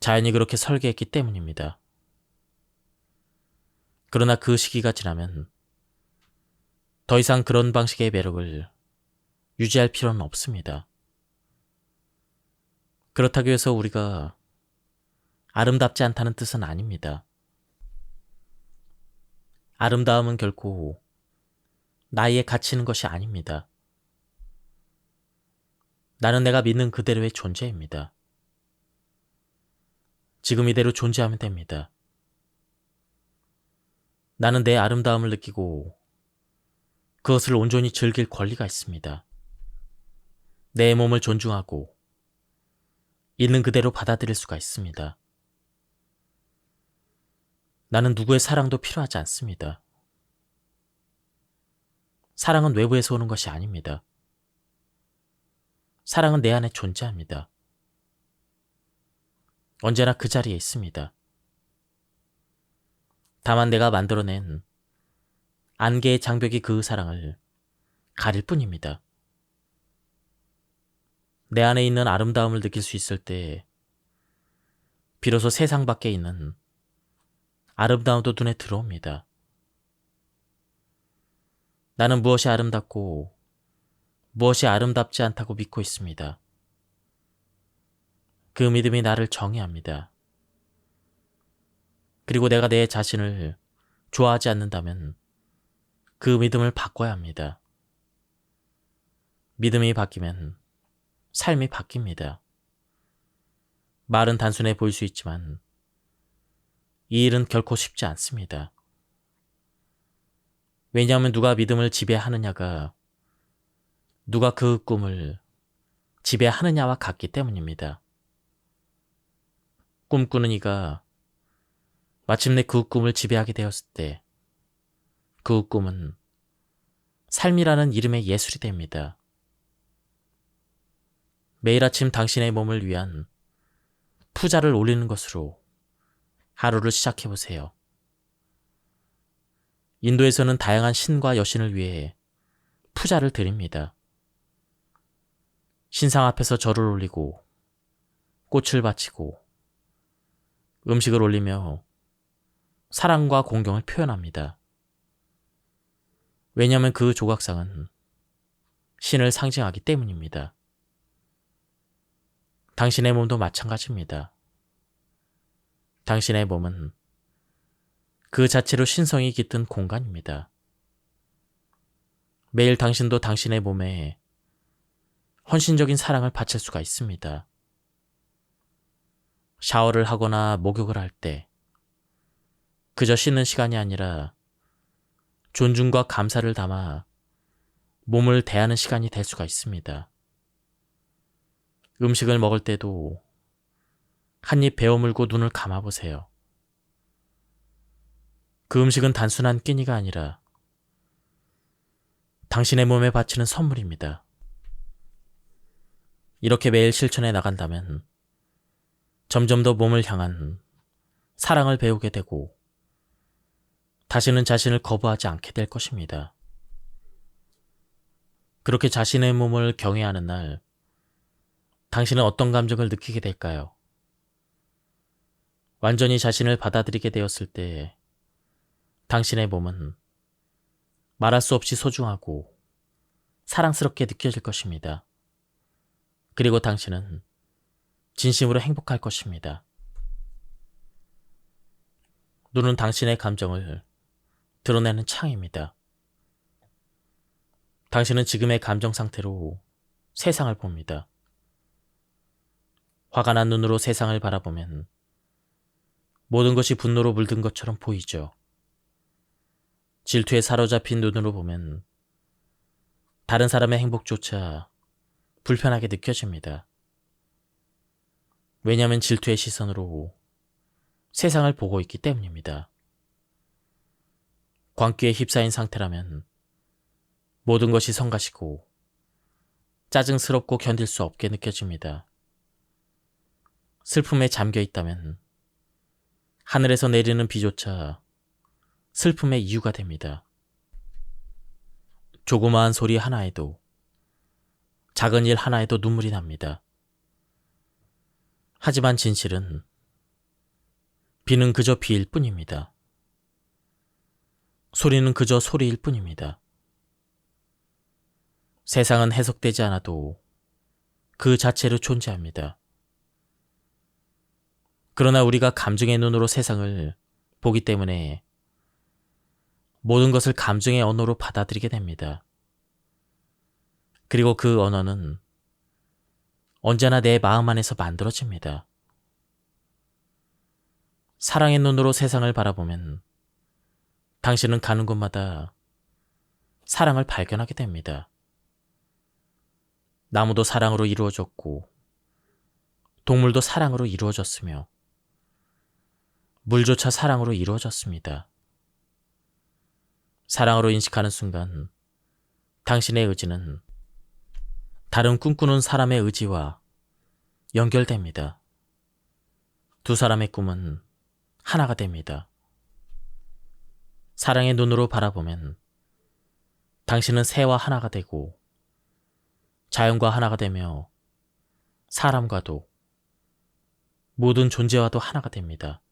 자연이 그렇게 설계했기 때문입니다. 그러나 그 시기가 지나면 더 이상 그런 방식의 매력을 유지할 필요는 없습니다. 그렇다고 해서 우리가 아름답지 않다는 뜻은 아닙니다. 아름다움은 결코 나이에 갇히는 것이 아닙니다. 나는 내가 믿는 그대로의 존재입니다. 지금 이대로 존재하면 됩니다. 나는 내 아름다움을 느끼고 그것을 온전히 즐길 권리가 있습니다. 내 몸을 존중하고 있는 그대로 받아들일 수가 있습니다. 나는 누구의 사랑도 필요하지 않습니다. 사랑은 외부에서 오는 것이 아닙니다. 사랑은 내 안에 존재합니다. 언제나 그 자리에 있습니다. 다만 내가 만들어낸 안개의 장벽이 그 사랑을 가릴 뿐입니다. 내 안에 있는 아름다움을 느낄 수 있을 때 비로소 세상 밖에 있는 아름다움도 눈에 들어옵니다. 나는 무엇이 아름답고 무엇이 아름답지 않다고 믿고 있습니다. 그 믿음이 나를 정의합니다. 그리고 내가 내 자신을 좋아하지 않는다면 그 믿음을 바꿔야 합니다. 믿음이 바뀌면 삶이 바뀝니다. 말은 단순해 보일 수 있지만 이 일은 결코 쉽지 않습니다. 왜냐하면 누가 믿음을 지배하느냐가 누가 그 꿈을 지배하느냐와 같기 때문입니다. 꿈꾸는 이가 마침내 그 꿈을 지배하게 되었을 때 그 꿈은 삶이라는 이름의 예술이 됩니다. 매일 아침 당신의 몸을 위한 푸자를 올리는 것으로 하루를 시작해보세요. 인도에서는 다양한 신과 여신을 위해 푸자를 드립니다. 신상 앞에서 절을 올리고 꽃을 바치고 음식을 올리며 사랑과 공경을 표현합니다. 왜냐하면 그 조각상은 신을 상징하기 때문입니다. 당신의 몸도 마찬가지입니다. 당신의 몸은 그 자체로 신성이 깃든 공간입니다. 매일 당신도 당신의 몸에 헌신적인 사랑을 바칠 수가 있습니다. 샤워를 하거나 목욕을 할 때 그저 씻는 시간이 아니라 존중과 감사를 담아 몸을 대하는 시간이 될 수가 있습니다. 음식을 먹을 때도 한 입 베어 물고 눈을 감아보세요. 그 음식은 단순한 끼니가 아니라 당신의 몸에 바치는 선물입니다. 이렇게 매일 실천해 나간다면 점점 더 몸을 향한 사랑을 배우게 되고 다시는 자신을 거부하지 않게 될 것입니다. 그렇게 자신의 몸을 경외하는 날, 당신은 어떤 감정을 느끼게 될까요? 완전히 자신을 받아들이게 되었을 때 당신의 몸은 말할 수 없이 소중하고 사랑스럽게 느껴질 것입니다. 그리고 당신은 진심으로 행복할 것입니다. 눈은 당신의 감정을 드러내는 창입니다. 당신은 지금의 감정 상태로 세상을 봅니다. 화가 난 눈으로 세상을 바라보면 모든 것이 분노로 물든 것처럼 보이죠. 질투에 사로잡힌 눈으로 보면 다른 사람의 행복조차 불편하게 느껴집니다. 왜냐하면 질투의 시선으로 세상을 보고 있기 때문입니다. 광기에 휩싸인 상태라면 모든 것이 성가시고 짜증스럽고 견딜 수 없게 느껴집니다. 슬픔에 잠겨 있다면 하늘에서 내리는 비조차 슬픔의 이유가 됩니다. 조그마한 소리 하나에도, 작은 일 하나에도 눈물이 납니다. 하지만 진실은 비는 그저 비일 뿐입니다. 소리는 그저 소리일 뿐입니다. 세상은 해석되지 않아도 그 자체로 존재합니다. 그러나 우리가 감정의 눈으로 세상을 보기 때문에 모든 것을 감정의 언어로 받아들이게 됩니다. 그리고 그 언어는 언제나 내 마음 안에서 만들어집니다. 사랑의 눈으로 세상을 바라보면 당신은 가는 곳마다 사랑을 발견하게 됩니다. 나무도 사랑으로 이루어졌고 동물도 사랑으로 이루어졌으며 물조차 사랑으로 이루어졌습니다. 사랑으로 인식하는 순간 당신의 의지는 다른 꿈꾸는 사람의 의지와 연결됩니다. 두 사람의 꿈은 하나가 됩니다. 사랑의 눈으로 바라보면 당신은 새와 하나가 되고 자연과 하나가 되며 사람과도 모든 존재와도 하나가 됩니다.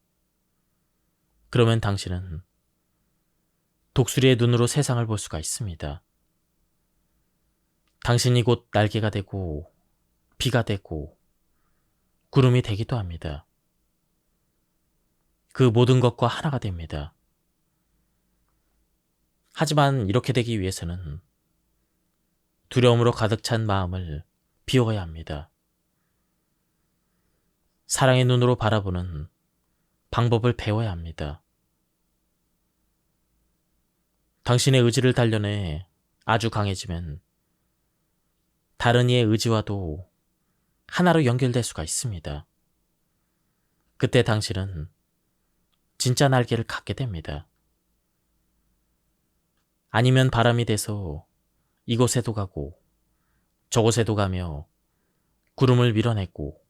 그러면 당신은 독수리의 눈으로 세상을 볼 수가 있습니다. 당신이 곧 날개가 되고 비가 되고 구름이 되기도 합니다. 그 모든 것과 하나가 됩니다. 하지만 이렇게 되기 위해서는 두려움으로 가득 찬 마음을 비워야 합니다. 사랑의 눈으로 바라보는 방법을 배워야 합니다. 당신의 의지를 단련해 아주 강해지면 다른 이의 의지와도 하나로 연결될 수가 있습니다. 그때 당신은 진짜 날개를 갖게 됩니다. 아니면 바람이 돼서 이곳에도 가고 저곳에도 가며 구름을 밀어내고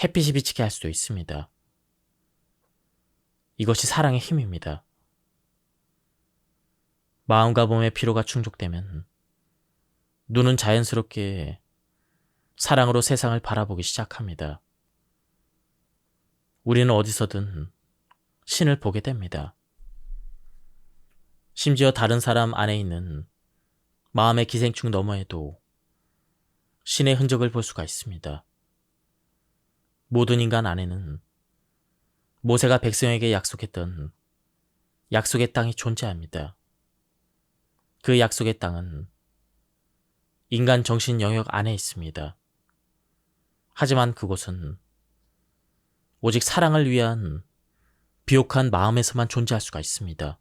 햇빛이 비치게 할 수도 있습니다. 이것이 사랑의 힘입니다. 마음과 몸의 피로가 충족되면 눈은 자연스럽게 사랑으로 세상을 바라보기 시작합니다. 우리는 어디서든 신을 보게 됩니다. 심지어 다른 사람 안에 있는 마음의 기생충 너머에도 신의 흔적을 볼 수가 있습니다. 모든 인간 안에는 모세가 백성에게 약속했던 약속의 땅이 존재합니다. 그 약속의 땅은 인간 정신 영역 안에 있습니다. 하지만 그곳은 오직 사랑을 위한 비옥한 마음에서만 존재할 수가 있습니다.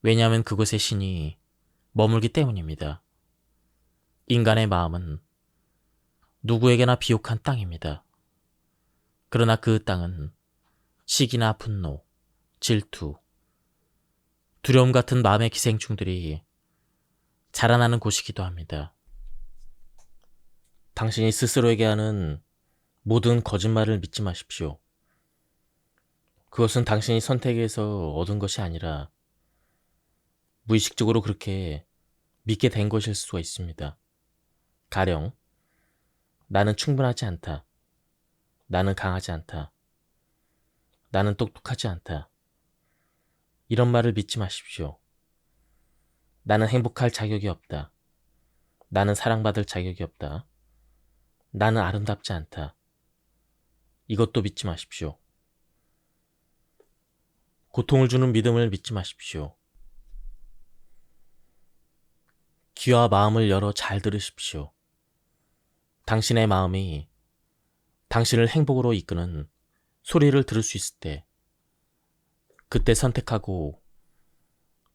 왜냐하면 그곳에 신이 머물기 때문입니다. 인간의 마음은 누구에게나 비옥한 땅입니다. 그러나 그 땅은 시기나 분노, 질투, 두려움 같은 마음의 기생충들이 자라나는 곳이기도 합니다. 당신이 스스로에게 하는 모든 거짓말을 믿지 마십시오. 그것은 당신이 선택해서 얻은 것이 아니라 무의식적으로 그렇게 믿게 된 것일 수가 있습니다. 가령 나는 충분하지 않다. 나는 강하지 않다. 나는 똑똑하지 않다. 이런 말을 믿지 마십시오. 나는 행복할 자격이 없다. 나는 사랑받을 자격이 없다. 나는 아름답지 않다. 이것도 믿지 마십시오. 고통을 주는 믿음을 믿지 마십시오. 귀와 마음을 열어 잘 들으십시오. 당신의 마음이 당신을 행복으로 이끄는 소리를 들을 수 있을 때, 그때 선택하고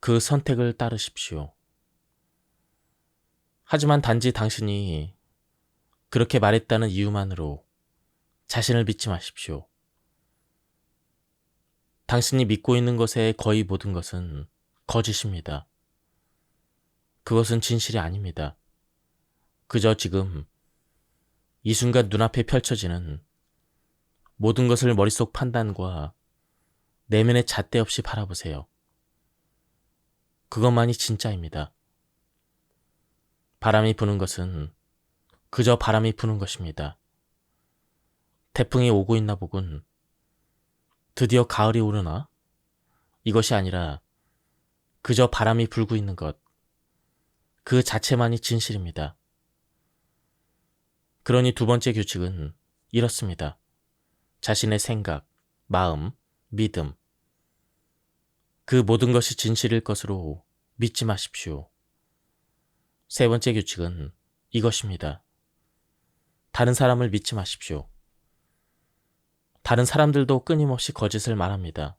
그 선택을 따르십시오. 하지만 단지 당신이 그렇게 말했다는 이유만으로 자신을 믿지 마십시오. 당신이 믿고 있는 것의 거의 모든 것은 거짓입니다. 그것은 진실이 아닙니다. 그저 지금 이 순간 눈앞에 펼쳐지는 모든 것을 머릿속 판단과 내면의 잣대 없이 바라보세요. 그것만이 진짜입니다. 바람이 부는 것은 그저 바람이 부는 것입니다. 태풍이 오고 있나 보군. 드디어 가을이 오르나? 이것이 아니라 그저 바람이 불고 있는 것. 그 자체만이 진실입니다. 그러니 두 번째 규칙은 이렇습니다. 자신의 생각, 마음, 믿음. 그 모든 것이 진실일 것으로 믿지 마십시오. 세 번째 규칙은 이것입니다. 다른 사람을 믿지 마십시오. 다른 사람들도 끊임없이 거짓을 말합니다.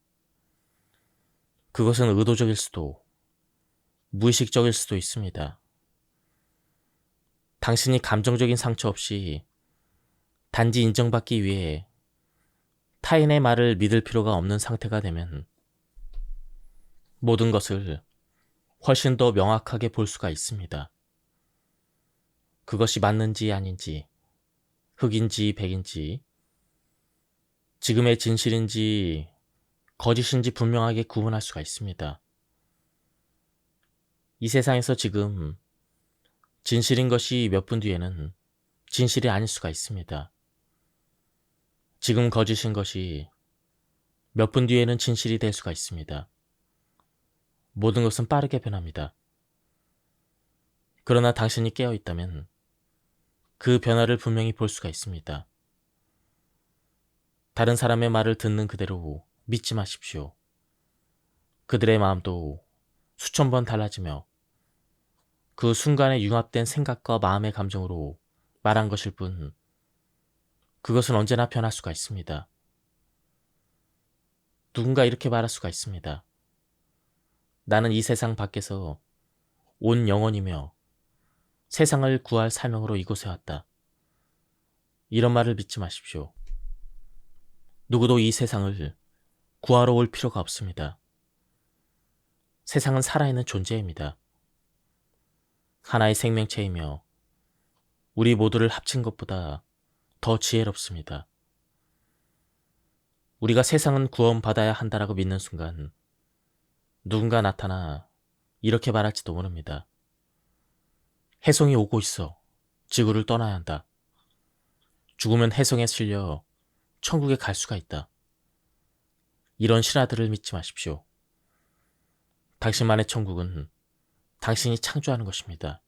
그것은 의도적일 수도, 무의식적일 수도 있습니다. 당신이 감정적인 상처 없이 단지 인정받기 위해 타인의 말을 믿을 필요가 없는 상태가 되면 모든 것을 훨씬 더 명확하게 볼 수가 있습니다. 그것이 맞는지 아닌지, 흑인지 백인지, 지금의 진실인지 거짓인지 분명하게 구분할 수가 있습니다. 이 세상에서 지금 진실인 것이 몇 분 뒤에는 진실이 아닐 수가 있습니다. 지금 거짓인 것이 몇 분 뒤에는 진실이 될 수가 있습니다. 모든 것은 빠르게 변합니다. 그러나 당신이 깨어 있다면 그 변화를 분명히 볼 수가 있습니다. 다른 사람의 말을 듣는 그대로 믿지 마십시오. 그들의 마음도 수천 번 달라지며 그 순간에 융합된 생각과 마음의 감정으로 말한 것일 뿐, 그것은 언제나 변할 수가 있습니다. 누군가 이렇게 말할 수가 있습니다. 나는 이 세상 밖에서 온 영혼이며 세상을 구할 사명으로 이곳에 왔다. 이런 말을 믿지 마십시오. 누구도 이 세상을 구하러 올 필요가 없습니다. 세상은 살아있는 존재입니다. 하나의 생명체이며 우리 모두를 합친 것보다 더 지혜롭습니다. 우리가 세상은 구원받아야 한다라고 믿는 순간 누군가 나타나 이렇게 말할지도 모릅니다. 해송이 오고 있어. 지구를 떠나야 한다. 죽으면 해송에 실려 천국에 갈 수가 있다. 이런 실화들을 믿지 마십시오. 당신만의 천국은 당신이 창조하는 것입니다.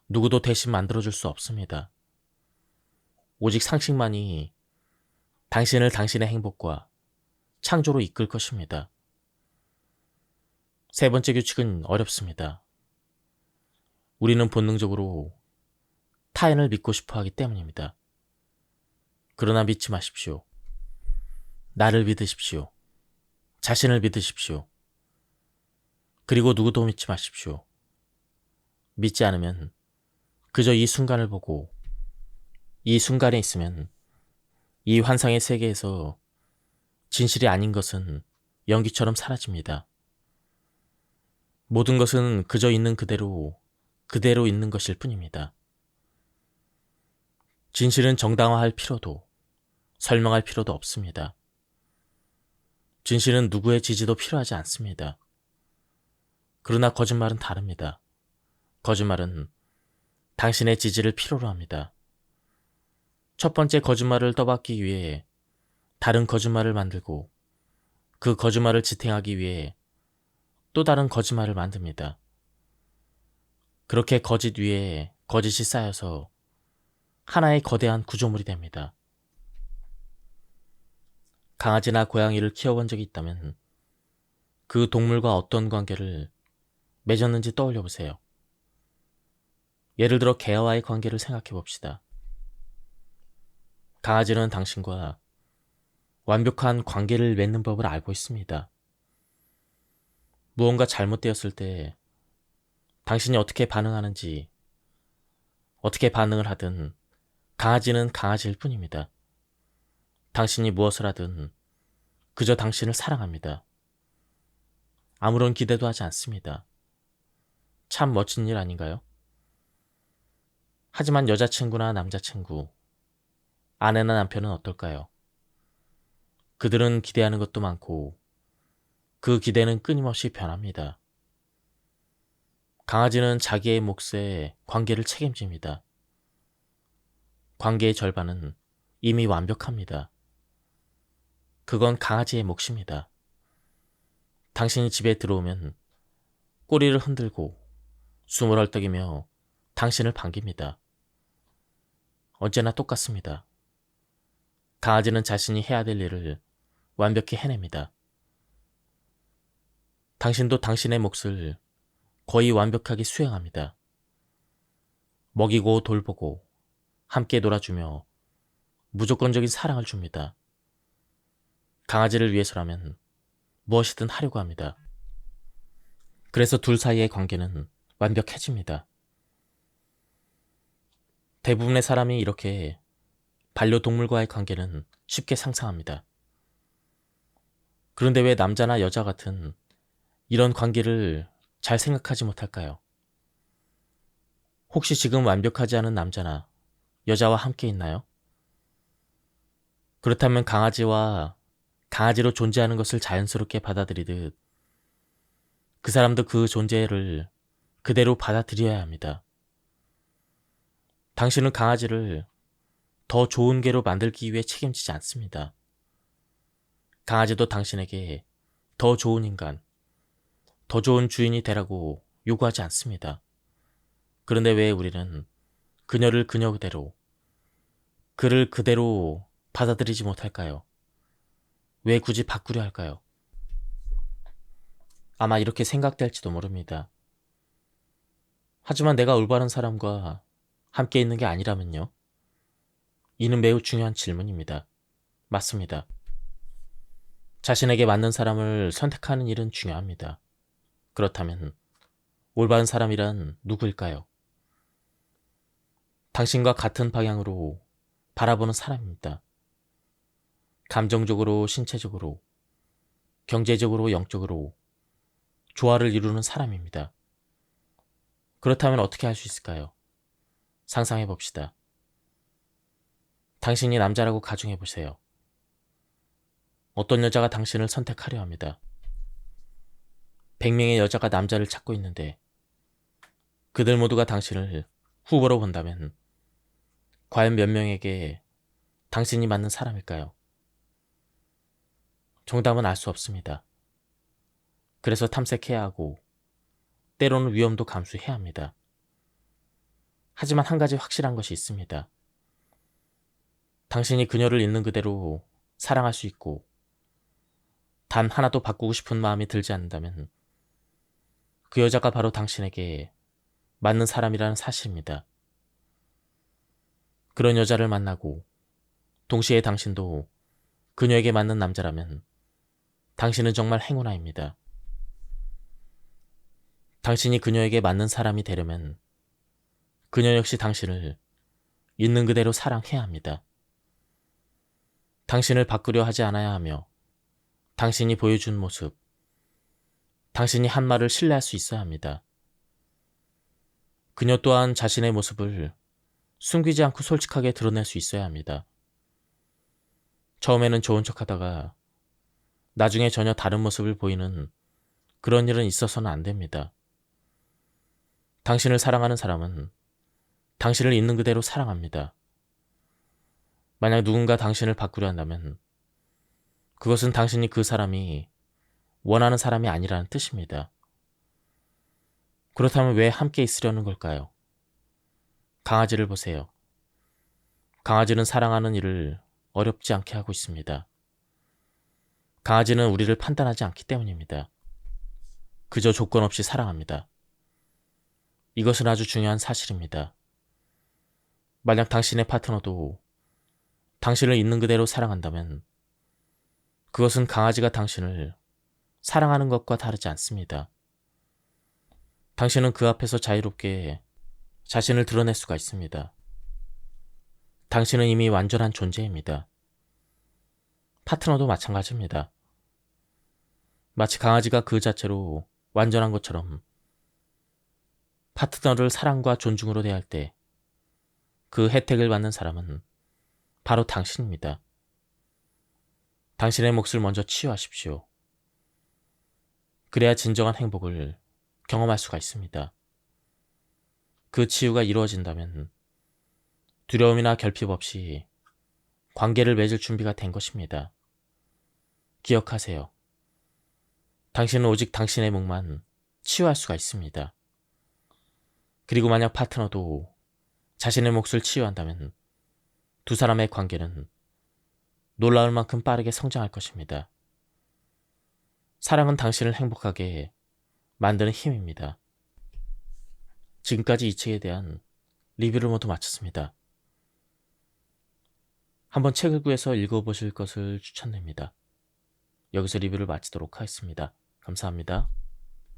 누구도 대신 만들어줄 수 없습니다. 오직 상식만이 당신을 당신의 행복과 창조로 이끌 것입니다. 세 번째 규칙은 어렵습니다. 우리는 본능적으로 타인을 믿고 싶어 하기 때문입니다. 그러나 믿지 마십시오. 나를 믿으십시오. 자신을 믿으십시오. 그리고 누구도 믿지 마십시오. 믿지 않으면 그저 이 순간을 보고 이 순간에 있으면 이 환상의 세계에서 진실이 아닌 것은 연기처럼 사라집니다. 모든 것은 그저 있는 그대로 있는 것일 뿐입니다. 진실은 정당화할 필요도 설명할 필요도 없습니다. 진실은 누구의 지지도 필요하지 않습니다. 그러나 거짓말은 다릅니다. 거짓말은 당신의 지지를 필요로 합니다. 첫 번째 거짓말을 떠받기 위해 다른 거짓말을 만들고 그 거짓말을 지탱하기 위해 또 다른 거짓말을 만듭니다. 그렇게 거짓 위에 거짓이 쌓여서 하나의 거대한 구조물이 됩니다. 강아지나 고양이를 키워본 적이 있다면 그 동물과 어떤 관계를 맺었는지 떠올려 보세요. 예를 들어 개와의 관계를 생각해 봅시다. 강아지는 당신과 완벽한 관계를 맺는 법을 알고 있습니다. 무언가 잘못되었을 때 당신이 어떻게 반응하는지, 어떻게 반응을 하든 강아지는 강아지일 뿐입니다. 당신이 무엇을 하든 그저 당신을 사랑합니다. 아무런 기대도 하지 않습니다. 참 멋진 일 아닌가요? 하지만 여자친구나 남자친구, 아내나 남편은 어떨까요? 그들은 기대하는 것도 많고 그 기대는 끊임없이 변합니다. 강아지는 자기의 몫의 관계를 책임집니다. 관계의 절반은 이미 완벽합니다. 그건 강아지의 몫입니다. 당신이 집에 들어오면 꼬리를 흔들고 숨을 헐떡이며 당신을 반깁니다. 언제나 똑같습니다. 강아지는 자신이 해야 될 일을 완벽히 해냅니다. 당신도 당신의 몫을 거의 완벽하게 수행합니다. 먹이고 돌보고 함께 놀아주며 무조건적인 사랑을 줍니다. 강아지를 위해서라면 무엇이든 하려고 합니다. 그래서 둘 사이의 관계는 완벽해집니다. 대부분의 사람이 이렇게 반려동물과의 관계는 쉽게 상상합니다. 그런데 왜 남자나 여자 같은 이런 관계를 잘 생각하지 못할까요? 혹시 지금 완벽하지 않은 남자나 여자와 함께 있나요? 그렇다면 강아지와 강아지로 존재하는 것을 자연스럽게 받아들이듯 그 사람도 그 존재를 그대로 받아들여야 합니다. 당신은 강아지를 더 좋은 개로 만들기 위해 책임지지 않습니다. 강아지도 당신에게 더 좋은 인간, 더 좋은 주인이 되라고 요구하지 않습니다. 그런데 왜 우리는 그녀를 그녀 그대로, 그를 그대로 받아들이지 못할까요? 왜 굳이 바꾸려 할까요? 아마 이렇게 생각될지도 모릅니다. 하지만 내가 올바른 사람과 함께 있는 게 아니라면요? 이는 매우 중요한 질문입니다. 맞습니다. 자신에게 맞는 사람을 선택하는 일은 중요합니다. 그렇다면 올바른 사람이란 누구일까요? 당신과 같은 방향으로 바라보는 사람입니다. 감정적으로, 신체적으로, 경제적으로, 영적으로 조화를 이루는 사람입니다. 그렇다면 어떻게 할 수 있을까요? 상상해 봅시다. 당신이 남자라고 가정해 보세요. 어떤 여자가 당신을 선택하려 합니다. 100명의 여자가 남자를 찾고 있는데 그들 모두가 당신을 후보로 본다면 과연 몇 명에게 당신이 맞는 사람일까요? 정답은 알 수 없습니다. 그래서 탐색해야 하고 때로는 위험도 감수해야 합니다. 하지만 한 가지 확실한 것이 있습니다. 당신이 그녀를 있는 그대로 사랑할 수 있고 단 하나도 바꾸고 싶은 마음이 들지 않는다면 그 여자가 바로 당신에게 맞는 사람이라는 사실입니다. 그런 여자를 만나고 동시에 당신도 그녀에게 맞는 남자라면 당신은 정말 행운아입니다. 당신이 그녀에게 맞는 사람이 되려면 그녀 역시 당신을 있는 그대로 사랑해야 합니다. 당신을 바꾸려 하지 않아야 하며 당신이 보여준 모습, 당신이 한 말을 신뢰할 수 있어야 합니다. 그녀 또한 자신의 모습을 숨기지 않고 솔직하게 드러낼 수 있어야 합니다. 처음에는 좋은 척 하다가 나중에 전혀 다른 모습을 보이는 그런 일은 있어서는 안 됩니다. 당신을 사랑하는 사람은 당신을 있는 그대로 사랑합니다. 만약 누군가 당신을 바꾸려 한다면 그것은 당신이 그 사람이 원하는 사람이 아니라는 뜻입니다. 그렇다면 왜 함께 있으려는 걸까요? 강아지를 보세요. 강아지는 사랑하는 일을 어렵지 않게 하고 있습니다. 강아지는 우리를 판단하지 않기 때문입니다. 그저 조건 없이 사랑합니다. 이것은 아주 중요한 사실입니다. 만약 당신의 파트너도 당신을 있는 그대로 사랑한다면 그것은 강아지가 당신을 사랑하는 것과 다르지 않습니다. 당신은 그 앞에서 자유롭게 자신을 드러낼 수가 있습니다. 당신은 이미 완전한 존재입니다. 파트너도 마찬가지입니다. 마치 강아지가 그 자체로 완전한 것처럼 파트너를 사랑과 존중으로 대할 때 그 혜택을 받는 사람은 바로 당신입니다. 당신의 몫을 먼저 치유하십시오. 그래야 진정한 행복을 경험할 수가 있습니다. 그 치유가 이루어진다면 두려움이나 결핍 없이 관계를 맺을 준비가 된 것입니다. 기억하세요. 당신은 오직 당신의 몫만 치유할 수가 있습니다. 그리고 만약 파트너도 자신의 몫을 치유한다면 두 사람의 관계는 놀라울 만큼 빠르게 성장할 것입니다. 사랑은 당신을 행복하게 만드는 힘입니다. 지금까지 이 책에 대한 리뷰를 모두 마쳤습니다. 한번 책을 구해서 읽어보실 것을 추천드립니다. 여기서 리뷰를 마치도록 하겠습니다. 감사합니다.